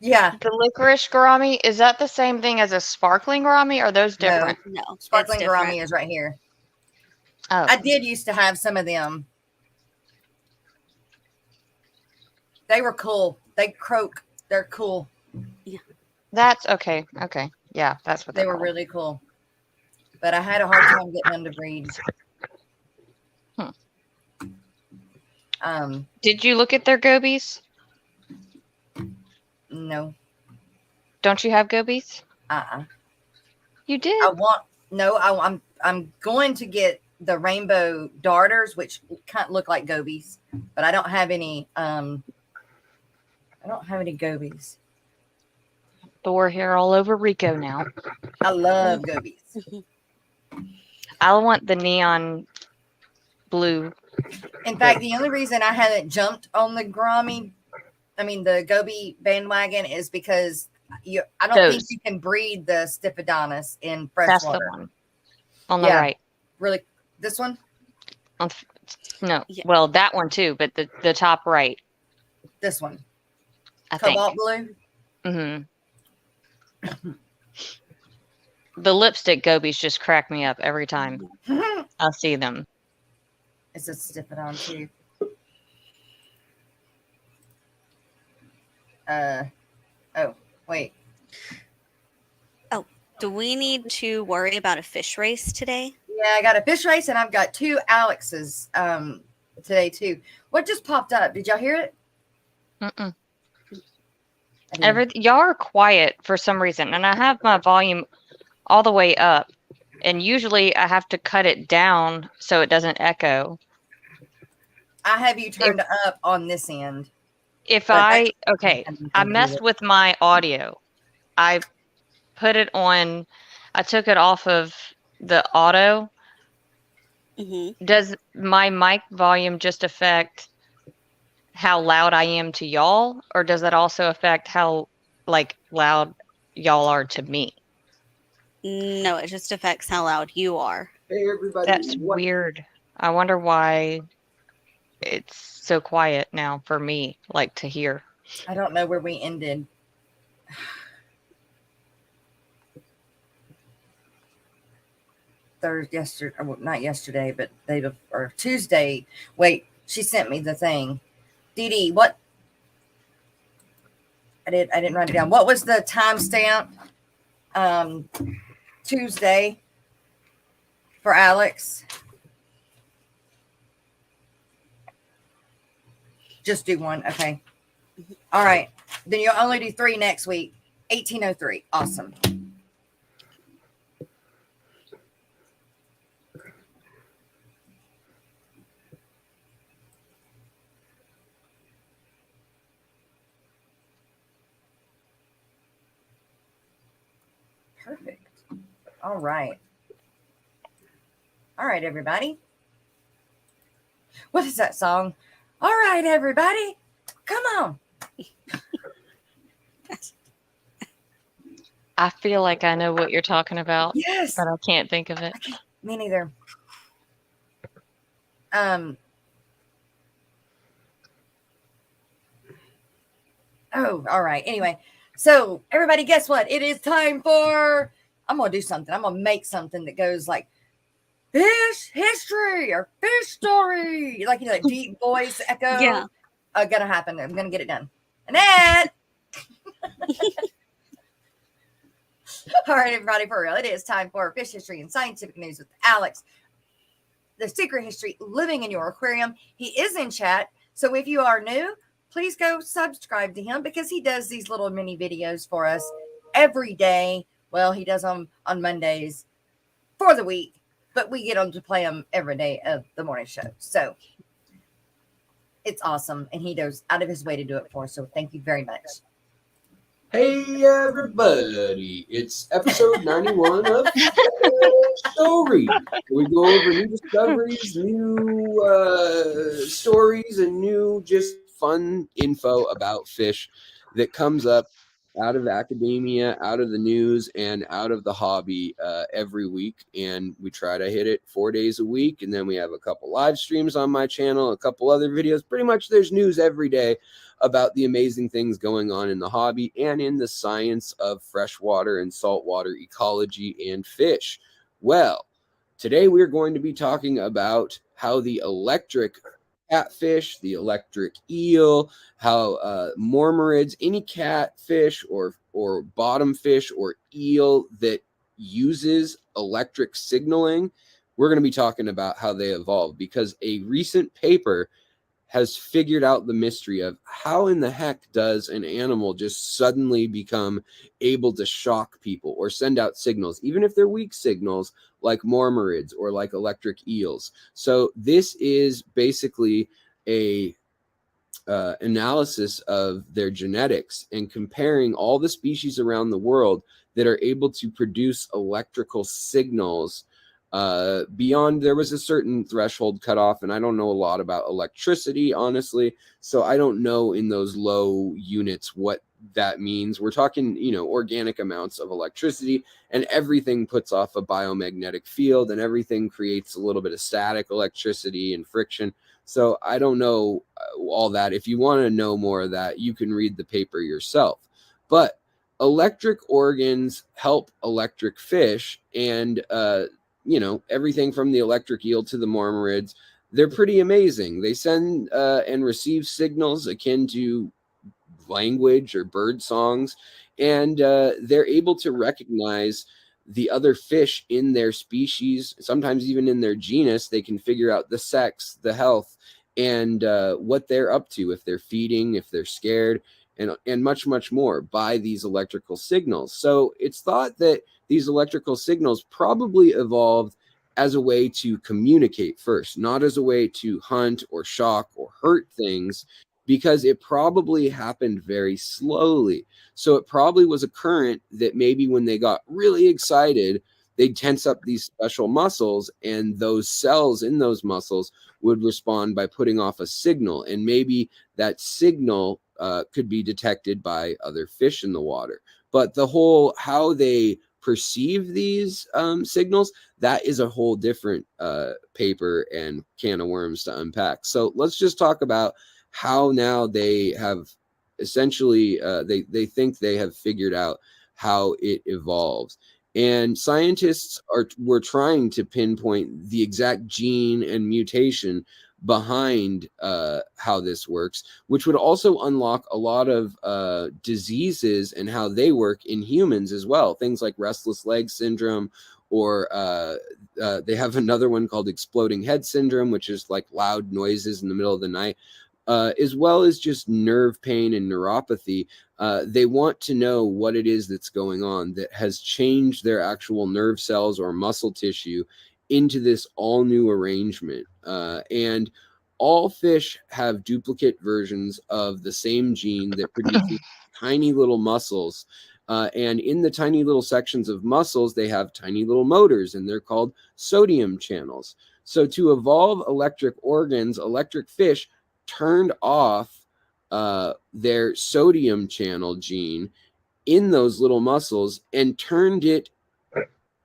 Yeah. The licorice gourami, is that the same thing as a sparkling gourami, or are those different? No. Sparkling gourami is right here. Oh. I did used to have some of them. They were cool. They croak. They're cool. Yeah. That's okay. Okay. Yeah, that's what they were really cool. But I had a hard time getting them to breed. Did you look at their gobies? No. Don't you have gobies? You did? I'm going to get the rainbow darters, which kind of look like gobies, but I don't have any gobies. Thor hair all over Rico now. I love gobies. I want the neon blue. In fact, the only reason I haven't jumped on the the goby bandwagon is because I don't think you can breed the Stiphodonis in freshwater. That's the one on the right. Really, this one? No, well, that one too, but the top right. This one. I Cobalt think. blue. Mm-hmm. The lipstick gobies just crack me up every time I see them. It's a Stiphodon too. Oh, wait. Oh, do we need to worry about a fish race today? Yeah, I got a fish race and I've got 2 Alexes today too. What just popped up? Did y'all hear it? Mm-mm. Y'all are quiet for some reason, and I have my volume all the way up, and usually I have to cut it down so it doesn't echo. I have you turned up on this end. I messed with my audio. I put it on, I took it off of the auto. Mm-hmm. Does my mic volume just affect how loud I am to y'all, or does that also affect how loud y'all are to me? No, it just affects how loud you are. Hey everybody. That's weird. I wonder why it's so quiet now for me, to hear. I don't know where we ended. Thursday, yesterday, well, not yesterday, but or Tuesday. Wait, she sent me the thing. Dee Dee, what? I didn't write it down. What was the timestamp? Tuesday for Alex. Just do one. Okay. All right. Then you'll only do 3 next week. 1803. Awesome. Perfect. All right. All right, everybody. What is that song? All right, everybody. Come on. I feel like I know what you're talking about, Yes. but I can't think of it. Me neither. Oh, all right. Anyway, so everybody, guess what? It is time for. I'm gonna do something. I'm gonna make something that goes like fish history or fish story, like that deep voice echo. Yeah. Gonna happen. I'm gonna get it done. Annette. All right, everybody, for real. It is time for fish history and scientific news with Alex. The secret history living in your aquarium. He is in chat. So if you are new, please go subscribe to him because he does these little mini videos for us every day. Well, he does them on Mondays for the week, but we get him to play them every day of the morning show. So it's awesome. And he goes out of his way to do it for us. So thank you very much. Hey everybody, it's episode 91 of Story. We go over new discoveries, new stories, and new just fun info about fish that comes up out of academia, out of the news, and out of the hobby every week. And we try to hit it 4 days a week. And then we have a couple live streams on my channel, a couple other videos. Pretty much there's news every day about the amazing things going on in the hobby and in the science of freshwater and saltwater ecology and fish. Well, today we're going to be talking about how the electric catfish, the electric eel, how mormyrids, any catfish or bottom fish or eel that uses electric signaling, we're going to be talking about how they evolved, because a recent paper has figured out the mystery of how in the heck does an animal just suddenly become able to shock people or send out signals, even if they're weak signals, like mormyrids or like electric eels. So this is basically a analysis of their genetics and comparing all the species around the world that are able to produce electrical signals beyond. There was a certain threshold cut off, and I don't know a lot about electricity, honestly, so I don't know in those low units what that means. We're talking, organic amounts of electricity, and everything puts off a biomagnetic field, and everything creates a little bit of static electricity and friction. So I don't know all that. If you want to know more of that, you can read the paper yourself. But electric organs help electric fish, and everything from the electric eel to the mormyrids, they're pretty amazing. They send and receive signals akin to language or bird songs, and they're able to recognize the other fish in their species, sometimes even in their genus. They can figure out the sex, the health, and what they're up to, if they're feeding, if they're scared, and much, much more by these electrical signals. So it's thought that these electrical signals probably evolved as a way to communicate first, not as a way to hunt or shock or hurt things, because it probably happened very slowly. So it probably was a current that maybe when they got really excited, they'd tense up these special muscles, and those cells in those muscles would respond by putting off a signal. And maybe that signal could be detected by other fish in the water. But the whole how they perceive these signals, that is a whole different paper and can of worms to unpack. So let's just talk about how now they have essentially, they think they have figured out how it evolves. And scientists were trying to pinpoint the exact gene and mutation behind how this works, which would also unlock a lot of diseases and how they work in humans as well. Things like restless leg syndrome, or they have another one called exploding head syndrome, which is like loud noises in the middle of the night. As well as just nerve pain and neuropathy. They want to know what it is that's going on that has changed their actual nerve cells or muscle tissue into this all new arrangement. And all fish have duplicate versions of the same gene that produces tiny little muscles. And in the tiny little sections of muscles, they have tiny little motors, and they're called sodium channels. So to evolve electric organs, electric fish turned off their sodium channel gene in those little muscles and turned it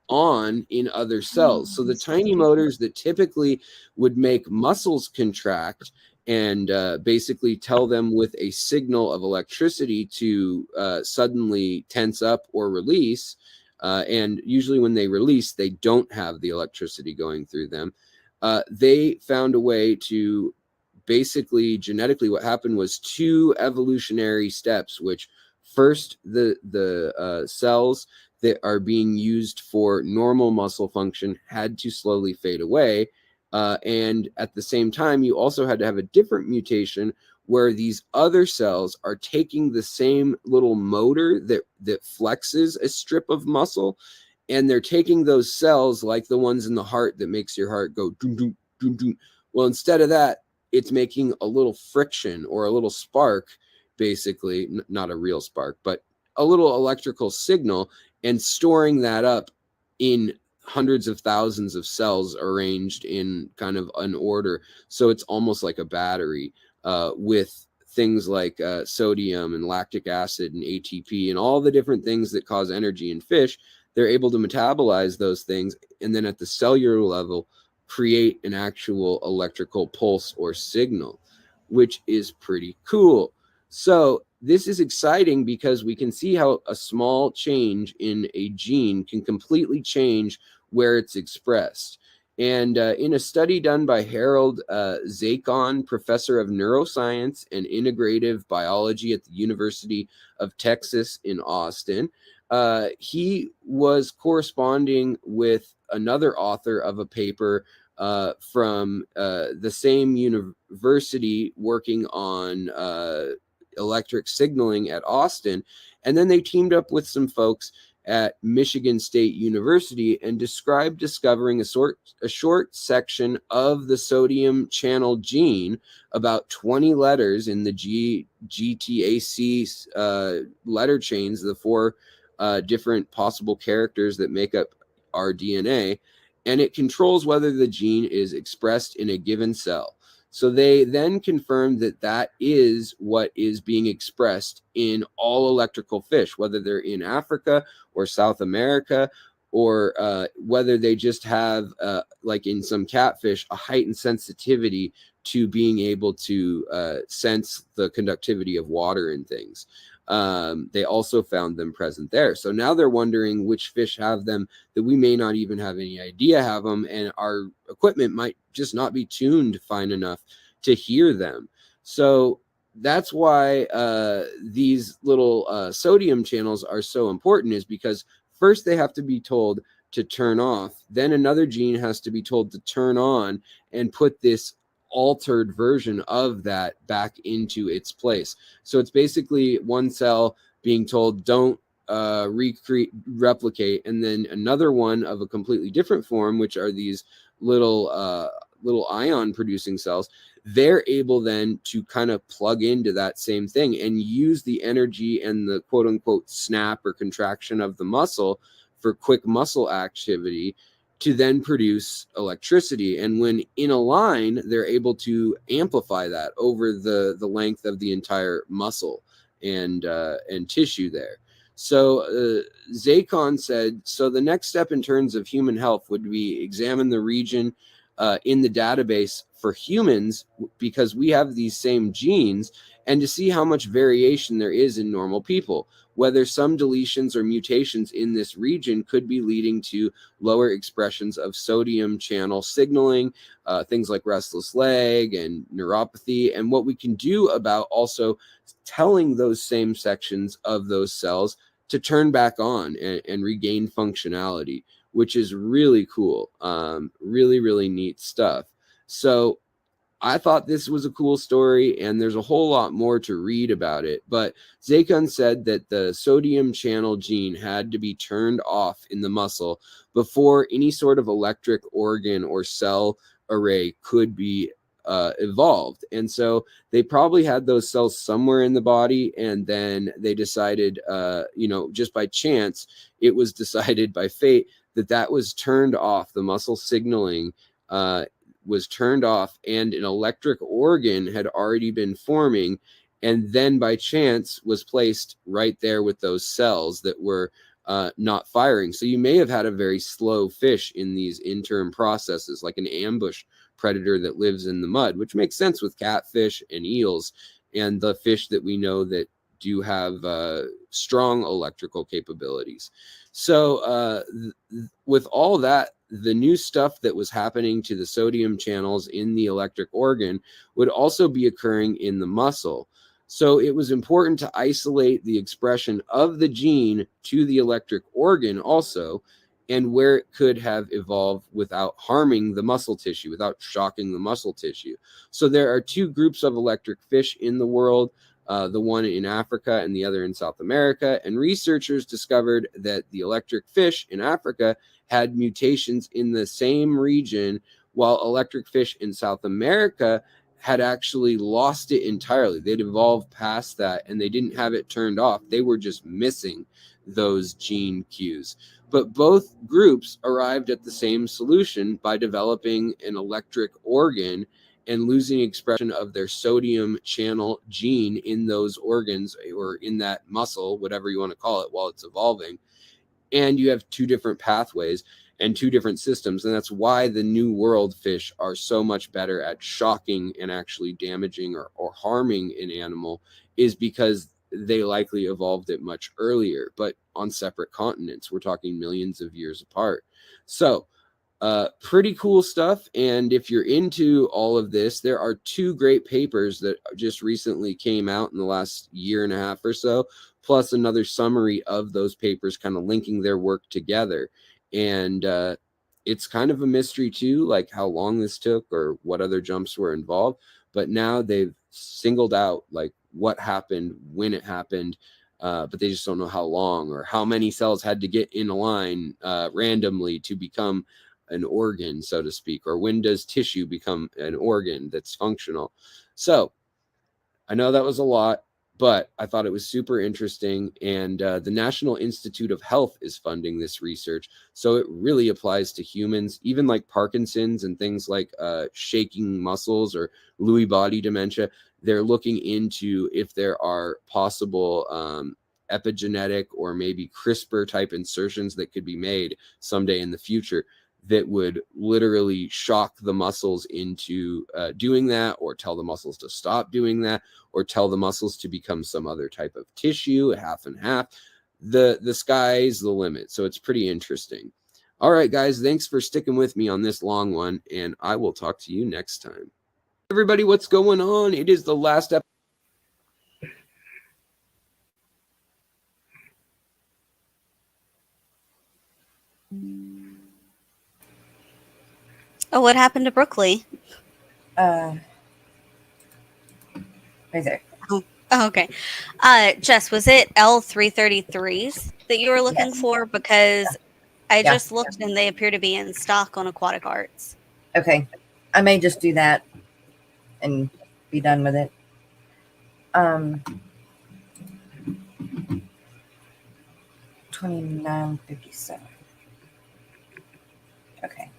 on in other cells. So the tiny motors that typically would make muscles contract and basically tell them with a signal of electricity to suddenly tense up or release. And usually when they release, they don't have the electricity going through them. They found a way to basically genetically, what happened was 2 evolutionary steps, which first the cells that are being used for normal muscle function had to slowly fade away. And at the same time, you also had to have a different mutation where these other cells are taking the same little motor that flexes a strip of muscle, and they're taking those cells like the ones in the heart that makes your heart go doom, doom, doom, doom. Well, instead of that, it's making a little friction or a little spark, basically, not a real spark, but a little electrical signal, and storing that up in hundreds of thousands of cells arranged in kind of an order. So it's almost like a battery with things like sodium and lactic acid and ATP and all the different things that cause energy in fish. They're able to metabolize those things, and then at the cellular level, create an actual electrical pulse or signal, which is pretty cool. So this is exciting because we can see how a small change in a gene can completely change where it's expressed. And in a study done by Harold Zacon, professor of neuroscience and integrative biology at the University of Texas in Austin, he was corresponding with another author of a paper from the same university working on electric signaling at Austin. And then they teamed up with some folks at Michigan State University and described discovering a short section of the sodium channel gene, about 20 letters in the GTAC letter chains, the 4 different possible characters that make up our DNA, and it controls whether the gene is expressed in a given cell. So they then confirmed that that is what is being expressed in all electrical fish, whether they're in Africa or South America, or whether they just have, like in some catfish, a heightened sensitivity to being able to sense the conductivity of water and things. They also found them present there. So now they're wondering which fish have them that we may not even have any idea have them, and our equipment might just not be tuned fine enough to hear them. So that's why these little sodium channels are so important, is because first they have to be told to turn off, then another gene has to be told to turn on and put this altered version of that back into its place. So it's basically one cell being told don't replicate, and then another one of a completely different form, which are these little ion producing cells. They're able then to kind of plug into that same thing and use the energy and the quote unquote snap or contraction of the muscle for quick muscle activity to then produce electricity. And when in a line, they're able to amplify that over the length of the entire muscle and tissue there. So Zacon said, so the next step in terms of human health would be examine the region in the database for humans because we have these same genes, and to see how much variation there is in normal people, whether some deletions or mutations in this region could be leading to lower expressions of sodium channel signaling, things like restless leg and neuropathy, and what we can do about also telling those same sections of those cells to turn back on and regain functionality, which is really cool. Really, really neat stuff. So I thought this was a cool story, and there's a whole lot more to read about it. But Zakun said that the sodium channel gene had to be turned off in the muscle before any sort of electric organ or cell array could be evolved. And so they probably had those cells somewhere in the body, and then they decided, just by chance, it was decided by fate that was turned off. The muscle signaling was turned off, and an electric organ had already been forming, and then by chance was placed right there with those cells that were not firing. So you may have had a very slow fish in these interim processes, like an ambush predator that lives in the mud, which makes sense with catfish and eels and the fish that we know that do have strong electrical capabilities. So with all that, the new stuff that was happening to the sodium channels in the electric organ would also be occurring in the muscle. So it was important to isolate the expression of the gene to the electric organ also, and where it could have evolved without harming the muscle tissue, without shocking the muscle tissue. So there are two groups of electric fish in the world, the one in Africa and the other in South America. And researchers discovered that the electric fish in Africa had mutations in the same region, while electric fish in South America had actually lost it entirely. They'd evolved past that, and they didn't have it turned off. They were just missing those gene cues. But both groups arrived at the same solution by developing an electric organ and losing expression of their sodium channel gene in those organs or in that muscle, whatever you want to call it, while it's evolving. And you have two different pathways and two different systems. And that's why the New World fish are so much better at shocking and actually damaging or harming an animal, is because they likely evolved it much earlier, but on separate continents. We're talking millions of years apart. So pretty cool stuff. And if you're into all of this, there are two great papers that just recently came out in the last year and a half or so, plus another summary of those papers kind of linking their work together. And it's kind of a mystery too, like how long this took or what other jumps were involved. But now they've singled out like what happened, when it happened, but they just don't know how long or how many cells had to get in a line randomly to become an organ, so to speak, or when does tissue become an organ that's functional. So I know that was a lot, but I thought it was super interesting. And the National Institute of Health is funding this research. So it really applies to humans, even like Parkinson's and things like shaking muscles or Lewy body dementia. They're looking into if there are possible epigenetic or maybe CRISPR type insertions that could be made someday in the future that would literally shock the muscles into doing that, or tell the muscles to stop doing that, or tell the muscles to become some other type of tissue, half and half. The sky's the limit. So it's pretty interesting. All right, guys, thanks for sticking with me on this long one, and I will talk to you next time. Everybody, what's going on? It is the last episode. Oh, what happened to Brookley? Right there. Oh, okay. Jess, was it L333s that you were looking Yes. for? Because I Yeah. just looked and they appear to be in stock on Aquatic Arts. Okay. I may just do that and be done with it. 2957. Okay.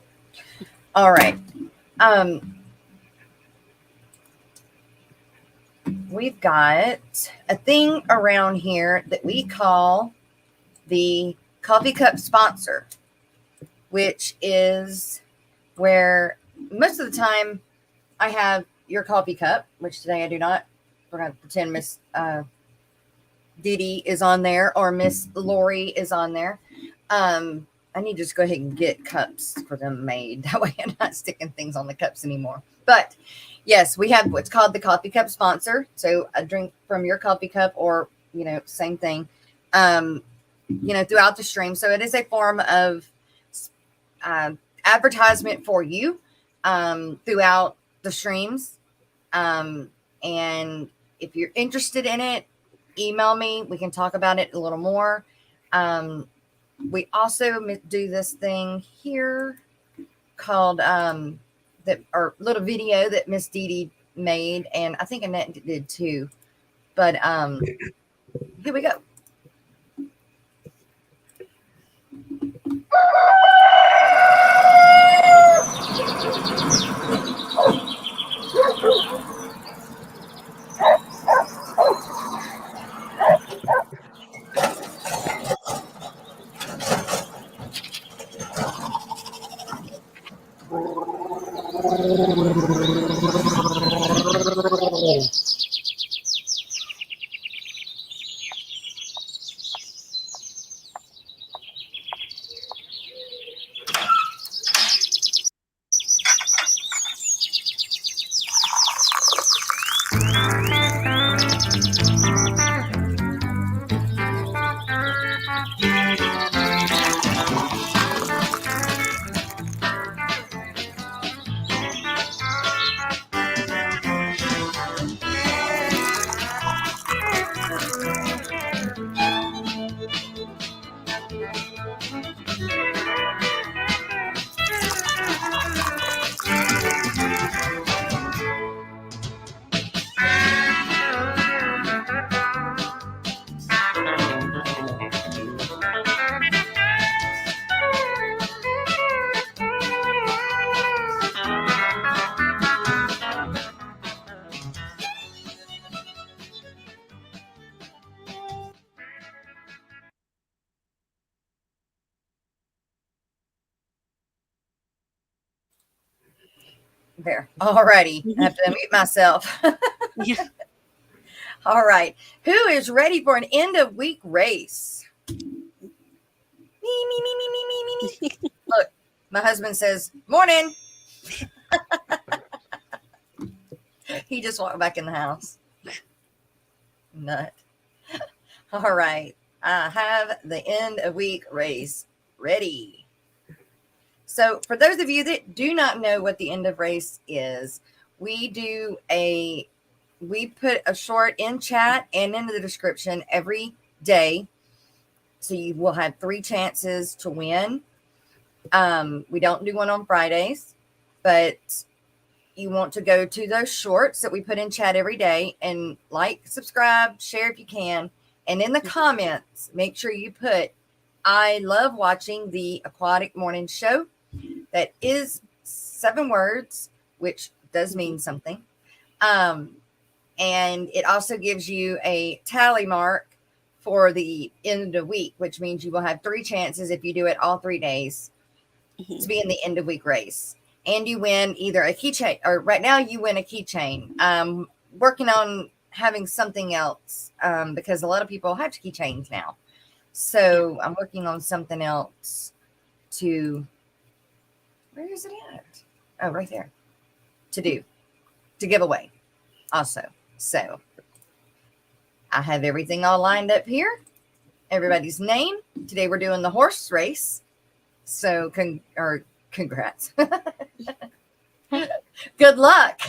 All right. We've got a thing around here that we call the coffee cup sponsor, which is where most of the time I have your coffee cup, which today I do not. We're going to pretend Miss Dee Dee is on there or Miss Lori is on there. I need to just go ahead and get cups for them made. That way I'm not sticking things on the cups anymore. But yes, we have what's called the coffee cup sponsor. So a drink from your coffee cup or, same thing, throughout the stream. So it is a form of advertisement for you throughout the streams. And if you're interested in it, email me. We can talk about it a little more. We also do this thing here called that or little video that Miss Dee Dee made, and I think Annette did too. But here we go. There. Alrighty. I have to unmute myself. Yeah. All right. Who is ready for an end of week race? Me. Look, my husband says, morning. He just walked back in the house. Nut. All right. I have the end of week race ready. So for those of you that do not know what the end of race is, we put a short in chat and in the description every day. So you will have 3 chances to win. We don't do one on Fridays, but you want to go to those shorts that we put in chat every day and like, subscribe, share if you can. And in the comments, make sure you put, I love watching the Aquatic Morning Show. That is 7 words, which does mean something. And it also gives you a tally mark for the end of the week, which means you will have 3 chances if you do it all 3 days to be in the end of week race. And you win either a keychain, or right now you win a keychain. Working on having something else because a lot of people have keychains now. So I'm working on something else to... Where is it at? Oh, right there. To give away also. So I have everything all lined up here. Everybody's name. Today we're doing the horse race. So congrats. Good luck.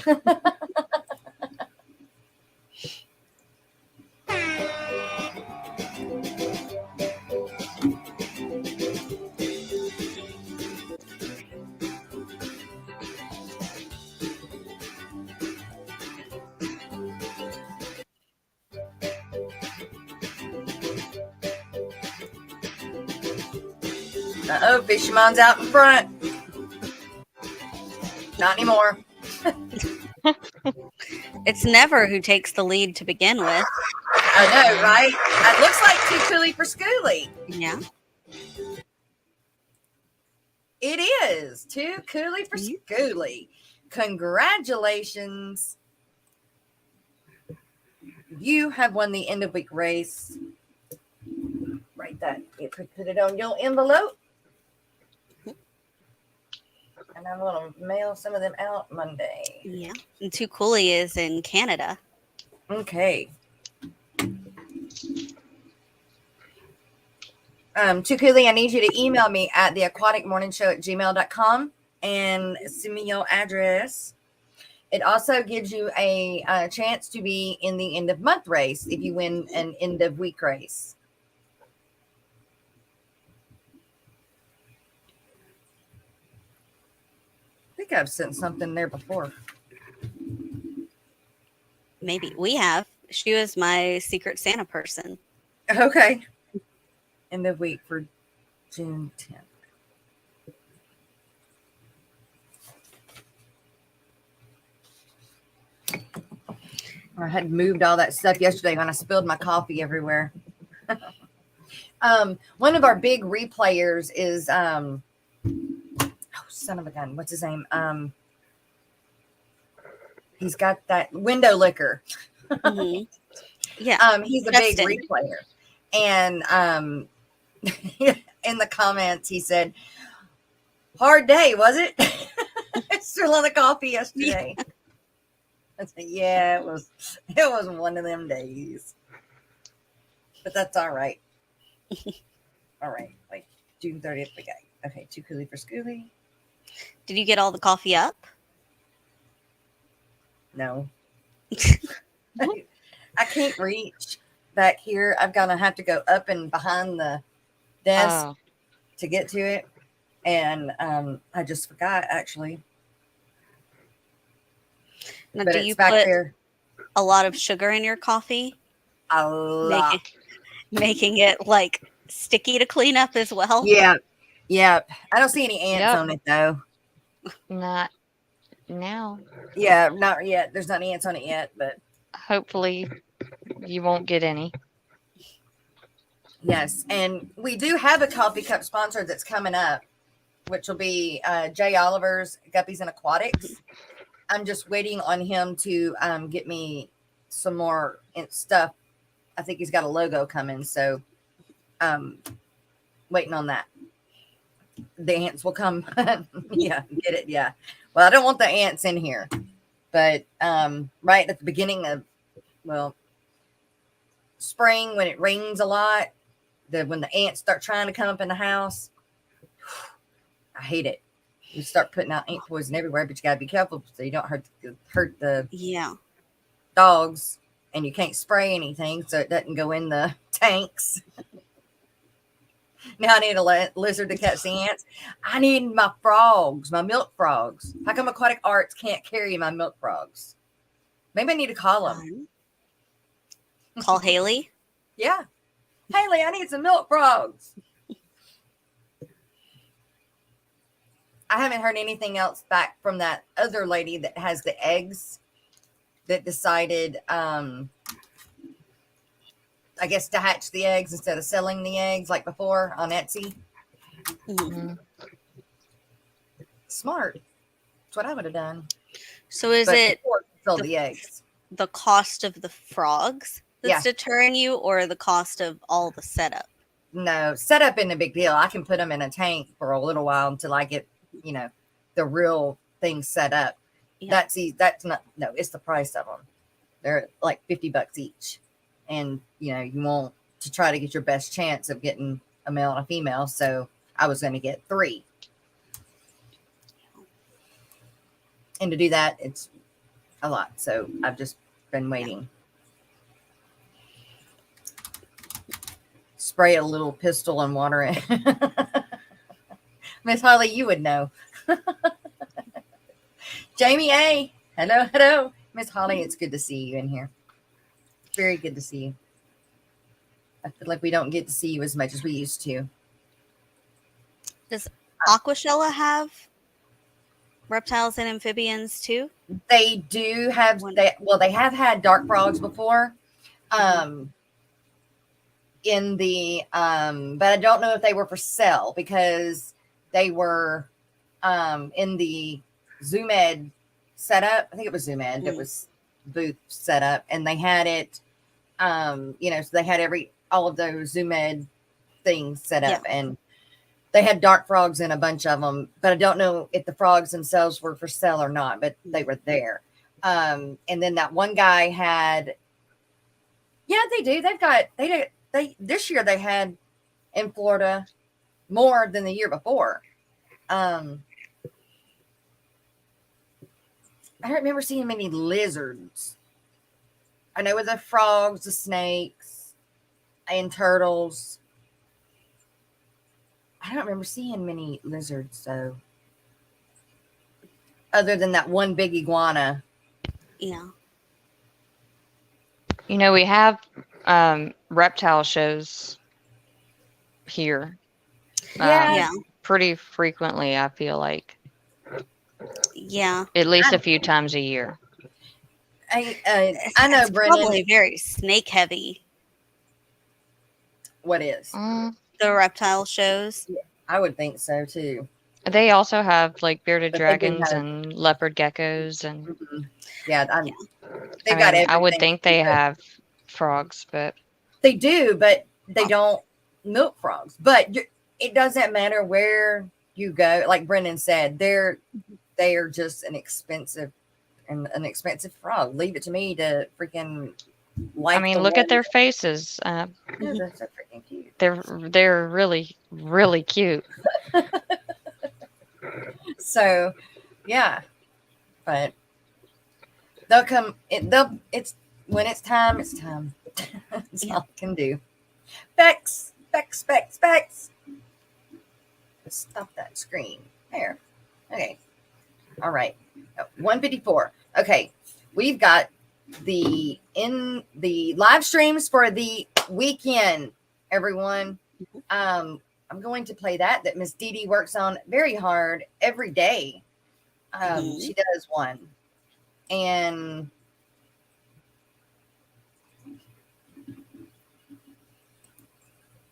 Uh-oh, Fisherman's out in front. Not anymore. It's never who takes the lead to begin with. I know, right? It looks like too coolie for schoolie. Yeah. It is too coolie for schoolie. Congratulations. You have won the end of week race. Write that. Put it on your envelope. And I'm going to mail some of them out Monday. Yeah. And Too Coolie is in Canada. Okay. Too Coolie, I need you to email me at theaquaticmorningshow@gmail.com and send me your address. It also gives you a chance to be in the end of month race if you win an end of week race. I think I've sent something there before. Maybe we have. She was my Secret Santa person. Okay. End of week for June 10th. I had moved all that stuff yesterday when I spilled my coffee everywhere. One of our big replayers is oh, son of a gun, what's his name? He's got that window liquor. Mm-hmm. Yeah. He's a Justin. big replayer. And in the comments he said, hard day, was it? Still on the coffee yesterday. I said, yeah, it was one of them days. But that's all right. All right. Like June 30th we got. Okay, Too Coolie for Schoolie. Did you get all the coffee up? No. I can't reach back here. I'm gonna have to go up and behind the desk to get to it. And I just forgot actually. Now, But do it's you back put there. a lot of sugar in your coffee? A lot. Making it like sticky to clean up as well? Yeah. Yeah. I don't see any ants on it though. Not now. Yeah, not yet. There's not ants on it yet, but Hopefully you won't get any. yes. And we do have a coffee cup sponsor that's coming up, which will be Jay Oliver's Guppies and Aquatics. I'm just waiting on him to get me some more stuff. I think he's got a logo coming, so waiting on that. The ants will come. Yeah, get it. Yeah. Well, I don't want the ants in here, but right at the beginning of, spring, when it rains a lot, when the ants start trying to come up in the house, I hate it. You start putting out ant poison everywhere, but you got to be careful so you don't hurt the dogs, and you can't spray anything so it doesn't go in the tanks. Now I need a lizard to catch the ants. I need my frogs, my milk frogs. How come Aquatic Arts can't carry my milk frogs? Maybe I need to call them. Call Haley? Yeah. Haley, I need some milk frogs. I haven't heard anything else back from that other lady that has the eggs that decided, I guess, to hatch the eggs instead of selling the eggs like before on Etsy. Mm-hmm. Smart. That's what I would have done. So is it sold the eggs? The cost of the frogs that's deterring you, or the cost of all the setup? No, setup isn't a big deal. I can put them in a tank for a little while until I get, the real thing set up. Yeah. That's not, no, it's the price of them. They're like $50 each. And, you want to try to get your best chance of getting a male and a female. So I was going to get 3. And to do that, it's a lot. So I've just been waiting. Spray a little pistol and water it. Miss Holly, you would know. Jamie A. Hello. Miss Holly, it's good to see you in here. Very good to see you. I feel like we don't get to see you as much as we used to. Does Aquashella have reptiles and amphibians too? They do have, they have had dark frogs before. In the but I don't know if they were for sale, because they were in the Zoom Ed setup. I think it was Zoom Ed that was booth set up, and they had it, so they had all of those Zoom Ed things set up, and they had dark frogs in a bunch of them, but I don't know if the frogs themselves were for sale or not, but they were there. And then that one guy had, they do. This year they had in Florida more than the year before. I don't remember seeing many lizards. I know with the frogs, the snakes, and turtles. I don't remember seeing many lizards, though. Other than that one big iguana. Yeah. We have reptile shows here. Yeah. Pretty frequently, I feel like. Yeah. At least a few times a year. I know, it's Brennan. Probably very snake heavy. What is? The reptile shows. Yeah, I would think so, too. They also have like bearded dragons and leopard geckos and they've got everything. I would think they have frogs, but they do, but they don't milk frogs. But it doesn't matter where you go. Like Brennan said, they are just an expensive frog. Leave it to me to freaking look at their faces. They're so freaking cute. They're really, really cute. So, yeah, but they'll come. It's when it's time. It's time. That's all I can do. Specs. Stop that screen. There. Okay. All right. 154. Okay. We've got the live streams for the weekend, everyone. I'm going to play that Miss Dee Dee works on very hard every day. She does one. And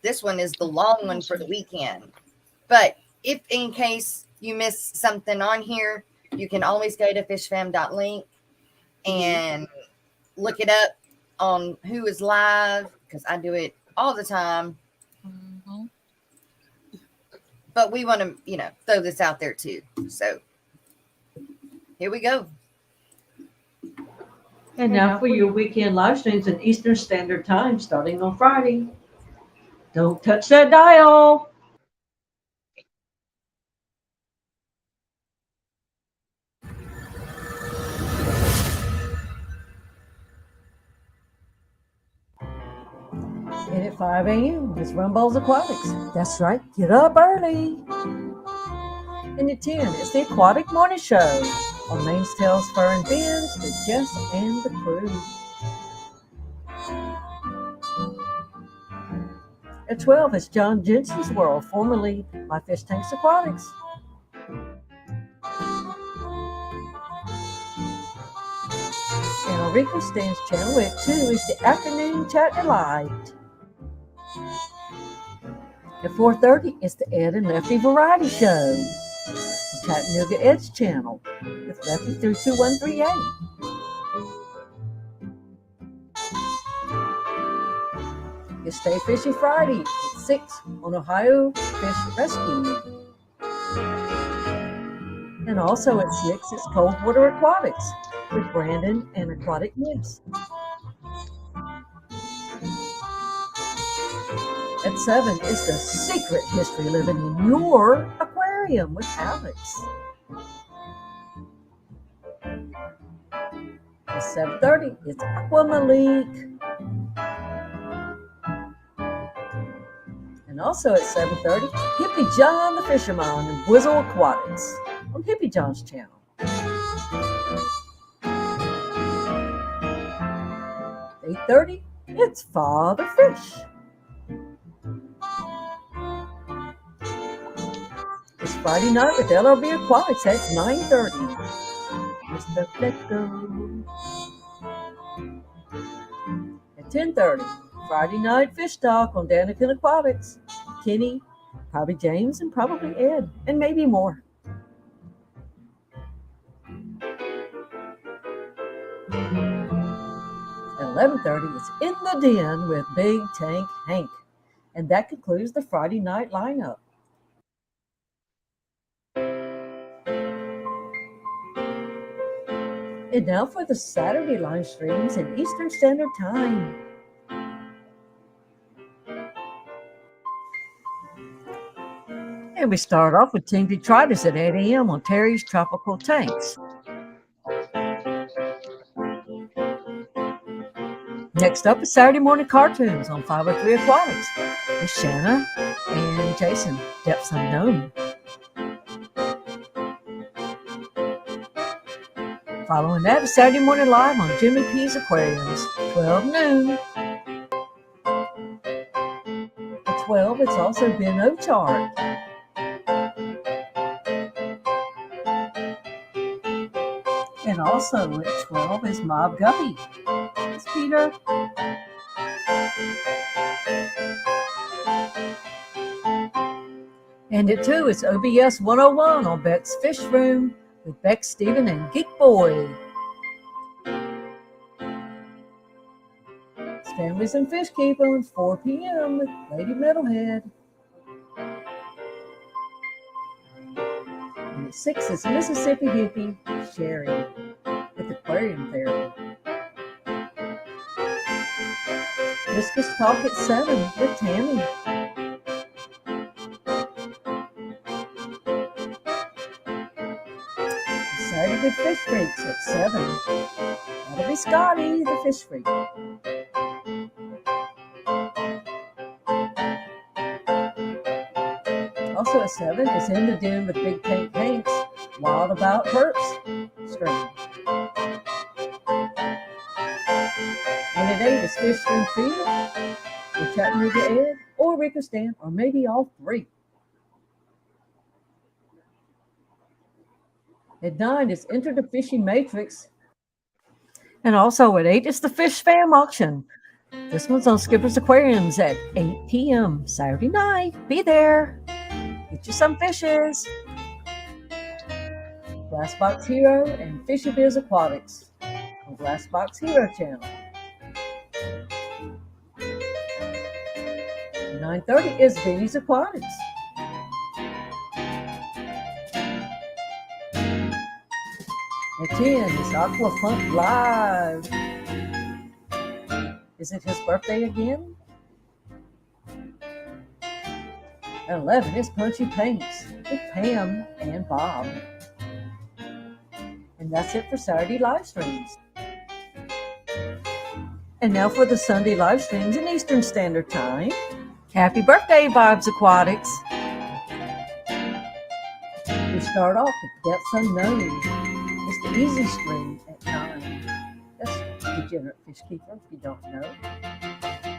this one is the long one for the weekend. But if in case you miss something on here, you can always go to fishfam.link and look it up on who is live, because I do it all the time. But we want to, throw this out there too. So here we go. And now for your weekend live streams in Eastern Standard Time, starting on Friday. Don't touch that dial. And at 5 a.m., it's Rumbles Aquatics. That's right, get up early. And at 10, it's the Aquatic Morning Show on Maine's Tales, Fur, and Fins with Jess and the crew. At 12, it's John Jensen's World, formerly My Fish Tanks Aquatics. And on Rico Stan's channel at 2 is the Afternoon Chat Delight. At 4:30, it's the Ed and Lefty Variety Show on Chattanooga Ed's channel with Lefty through 2138. It's Stay Fishy Friday at 6 on Ohio Fish Rescue. And also at 6, it's Cold Water Aquatics with Brandon and Aquatic Nibs. At 7 is the secret history living in your aquarium with Alex. At 7:30, it's Aqua Malik. And also at 7:30, Hippie John the Fisherman and Whizzle Aquatics on Hippie John's channel. 8:30, it's Father Fish. It's Friday night with LRB Aquatics at 9:30. Mr. Flecko. At 10:30, Friday night Fish Talk on Danican Aquatics. Kenny, probably James and probably Ed, and maybe more. At 11:30, it's In the Den with Big Tank Hank. And that concludes the Friday night lineup. And now for the Saturday live streams in Eastern Standard Time. And we start off with Team Detritus at 8 a.m. on Terry's Tropical Tanks. Next up is Saturday Morning Cartoons on 503 Aquatics with Shanna and Jason, Depths Unknown. Following that is Saturday Morning Live on Jimmy P's Aquariums, 12 noon. At 12, it's also been O-Chart. And also at 12 is Mob Guppy. It's Peter. And at 2, it's OBS 101 on Beck's Fish Room with Beck, Steven, and Geek Boy. It's Families and Fish Keep on 4 p.m. with Lady Metalhead. And at 6, it's Mississippi Hippie Sherry with Aquarium Therapy. Discus Talk at 7 with Tammy. Saturday with Fish Freaks at 7. That'll be Scotty, the Fish Freak. Also at 7 is In the Den with Big Tank Hanks, Wild About Herps stream. And at 8 is Fish Room Field with Chattanooga Ed or Rico Stan, or maybe all three. At 9 is Enter the Fishy Matrix. And also at 8 is the Fish Fam Auction. This one's on Skipper's Aquariums at 8 p.m. Saturday night. Be there. Get you some fishes. Glassbox Hero and Fishy Biz Aquatics on Glassbox Hero channel. 9:30 is Vinny's Aquatics. At 10 is Aqua Funk Live. Is it his birthday again? At 11 is Punchy Paints with Pam and Bob. And that's it for Saturday live streams. And now for the Sunday live streams in Eastern Standard Time. Happy birthday, Vibes Aquatics. We start off with Depths Unknown. It's the easy stream at 9. That's Degenerate Fish Keeper, if you don't know.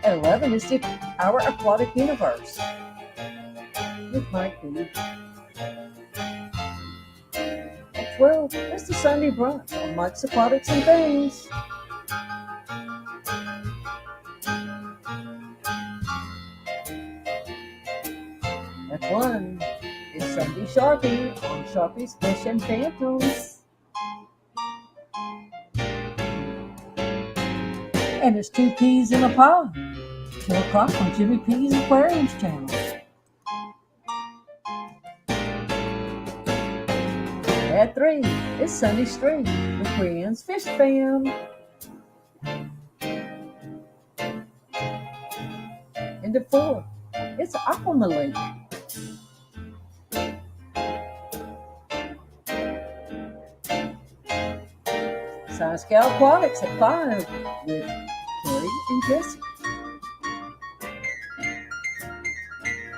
At 11 is Our Aquatic Universe with Mike B. At 12, it's the Sunday Brunch on Mike's Aquatics and Things. At 1 is Sunday Sharpie on Sharpie's Fish and Phantoms. And it's 2 peas in a pod. 2 o'clock on Jimmy P's Aquariums channel. At 3, it's Sunday Stream with Brienne's Fish Fam. And at 4, it's Aquamalink. Science Scout Aquatics at 5 with Carrie and Jesse.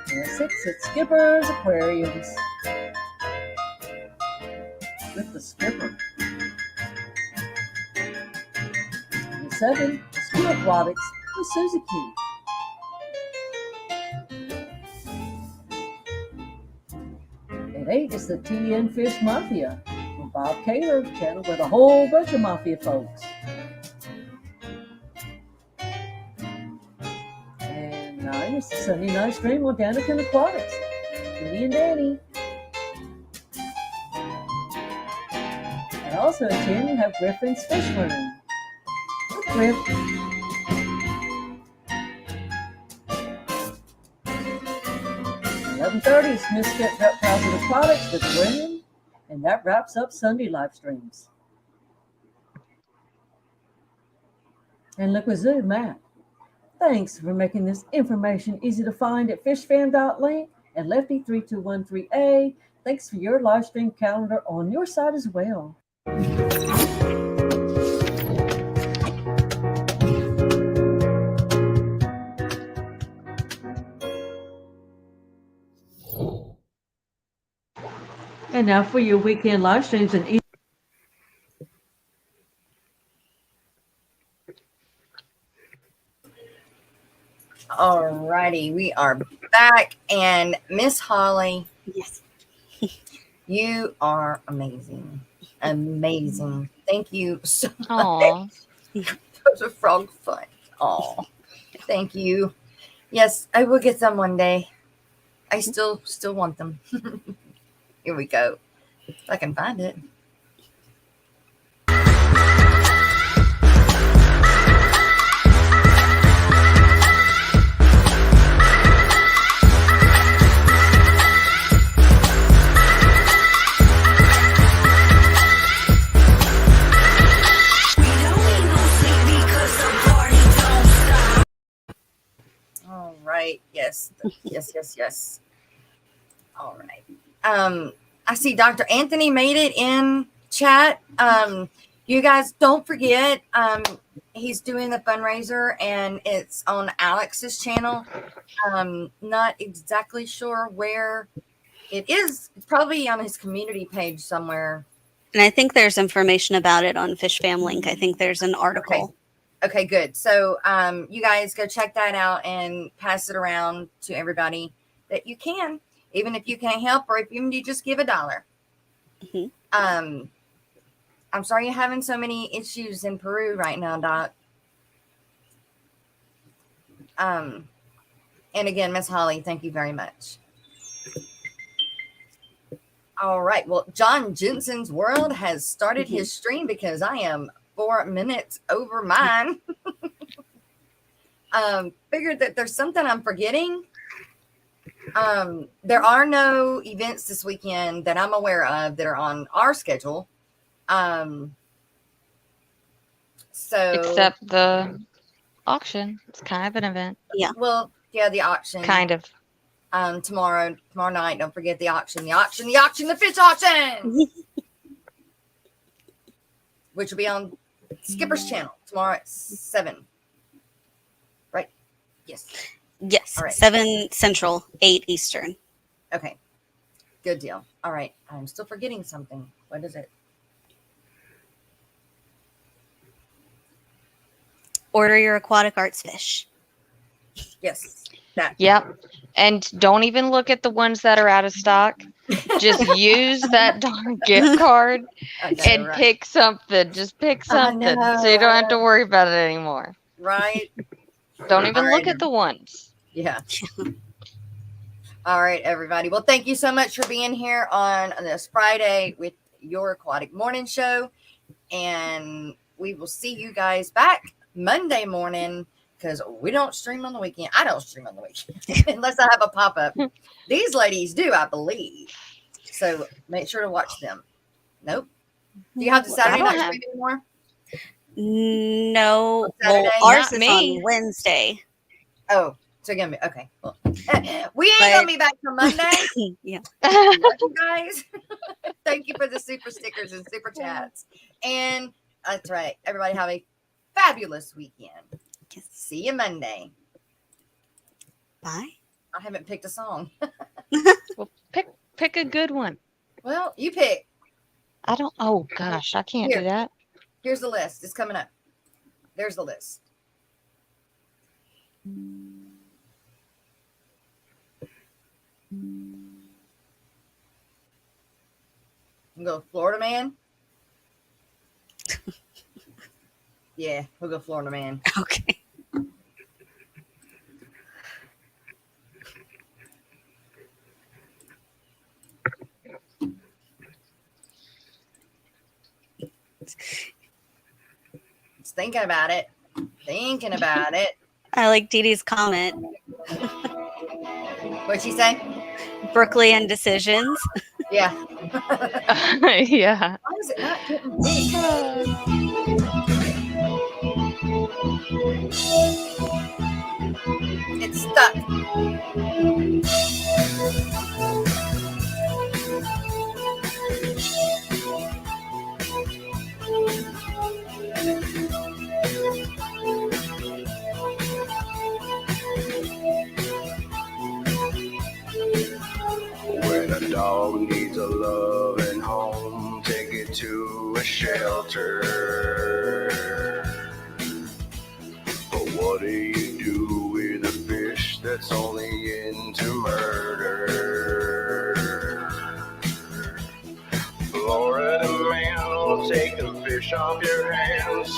And at 6, it's Skipper's Aquariums with the Skipper. And at 7, Ski Aquatics with Susie Q. At 8 is the TN Fish Mafia on Bob Kaler's channel with a whole bunch of Mafia folks. And 9 is the Sunday night stream on Danica Aquatics Julie and Danny. And also at 10, you have Griffin's Fish Room. Griff. 11:30 is Misfit Reptiles and Aquatics with Brendan, and that wraps up Sunday live streams. And Liquid Zoo, Matt. Thanks for making this information easy to find at fishfam.link and Lefty3213A. Thanks for your live stream calendar on your site as well. And now for your weekend live streams and Alrighty, we are back, and Miss Holly, Yes. you are amazing. Amazing. Thank you so much. Aw. Those are frog fun. Oh, thank you. Yes, I will get them one day. I still want them. Here we go. If I can find it. All right. Yes. Yes. All right. I see Dr. Anthony made it in chat. You guys don't forget, he's doing the fundraiser and it's on Alex's channel. Not exactly sure where it is. It's probably on his community page somewhere. And I think there's information about it on Fish Fam Link. I think there's an article. Okay, good. So you guys go check that out and pass it around to everybody that you can, even if you can't help or if you just give $1. Mm-hmm. I'm sorry you're having so many issues in Peru right now, Doc. And again, Miss Holly, thank you very much. All right. Well, John Jensen's World has started his stream because I am 4 minutes over mine. Figured that there's something I'm forgetting. There are no events this weekend that I'm aware of that are on our schedule. So Except the auction. It's kind of an event. Yeah. Well, yeah, the auction. Kind of. Tomorrow night. Don't forget the auction, the fish auction, which will be on Skipper's channel tomorrow at 7. Right? Yes. Yes. All right. 7 Central, 8 Eastern. Okay. Good deal. All right. I'm still forgetting something. What is it? Order your aquatic arts fish. Yes. That. Yep. And don't even look at the ones that are out of stock. Just use that darn gift card and right. pick something. Just pick something so you don't have to worry about it anymore. Right. Don't even All look right. at the ones. Yeah. All right, everybody. Well, thank you so much for being here on this Friday with your Aquatic Morning Show. And we will see you guys back Monday morning because we don't stream on the weekend. I don't stream on the weekend unless I have a pop-up. These ladies do, I believe. So make sure to watch them. Nope. Do you have the Saturday night stream anymore? No. Saturday? Well, ours Not is me. on Wednesday. Oh, so again, okay. Well, we ain't gonna be back till Monday. Yeah. Love you guys. Thank you for the super stickers and super chats. And that's right. Everybody have a fabulous weekend. Yes. See you Monday. Bye. I haven't picked a song. Well, pick a good one. Well, you pick. I don't. Oh gosh, I can't Here. do that. Here's the list. It's coming up. There's the list. We'll go Florida Man. Yeah, we'll go Florida Man. Okay. thinking about it. I like Dee Dee's comment. What'd she say? Brooklyn indecisions. Yeah. Yeah. Why is it not getting big? It's stuck. When a dog needs a loving home, take it to a shelter. But what do you do with a fish that's only into murder? Florida man will take the fish off your hands.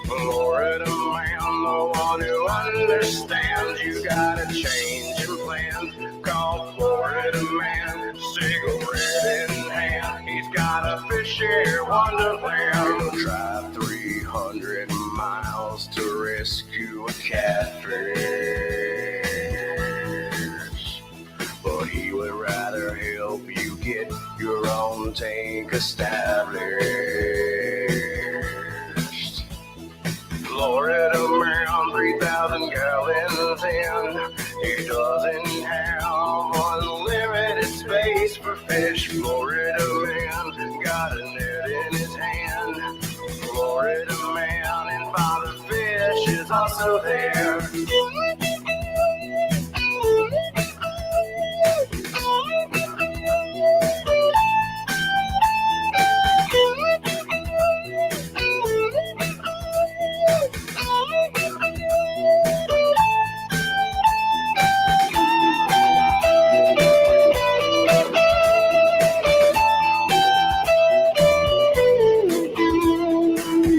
Florida man, the one who understands you gotta change your plans. Call Florida man, cigarette in hand. He's got a fishy wonderland. He'll drive 300 miles to rescue a catfish, but he would rather help you get your own tank established. Florida man, 3,000 gallons in. He doesn't have unlimited space for fish. Florida man got a net in his hand. Florida man and Father Fish is also there.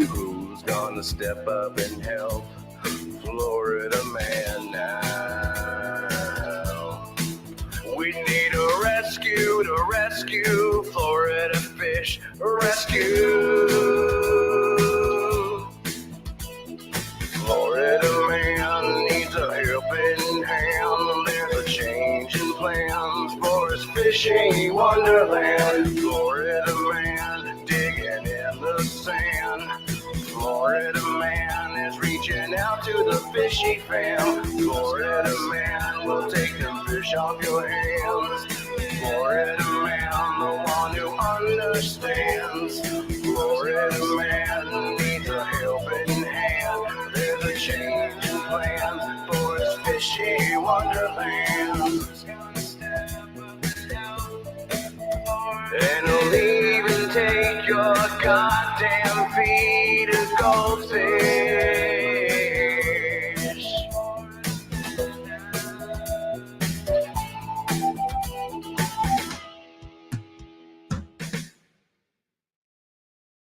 Who's gonna step up and help Florida man now? We need a rescue to rescue Florida fish rescue. Florida man needs a helping hand. There's a change in plans for his fishy wonderland. Florida man digging in the sand. Florida man is reaching out to the fishy fam. Florida man will take the fish off your hands. Florida man, the one who understands. Florida man needs a helping hand. There's a change in plans for his fishy wonderland. And he'll even take your goddamn feet as goldfish.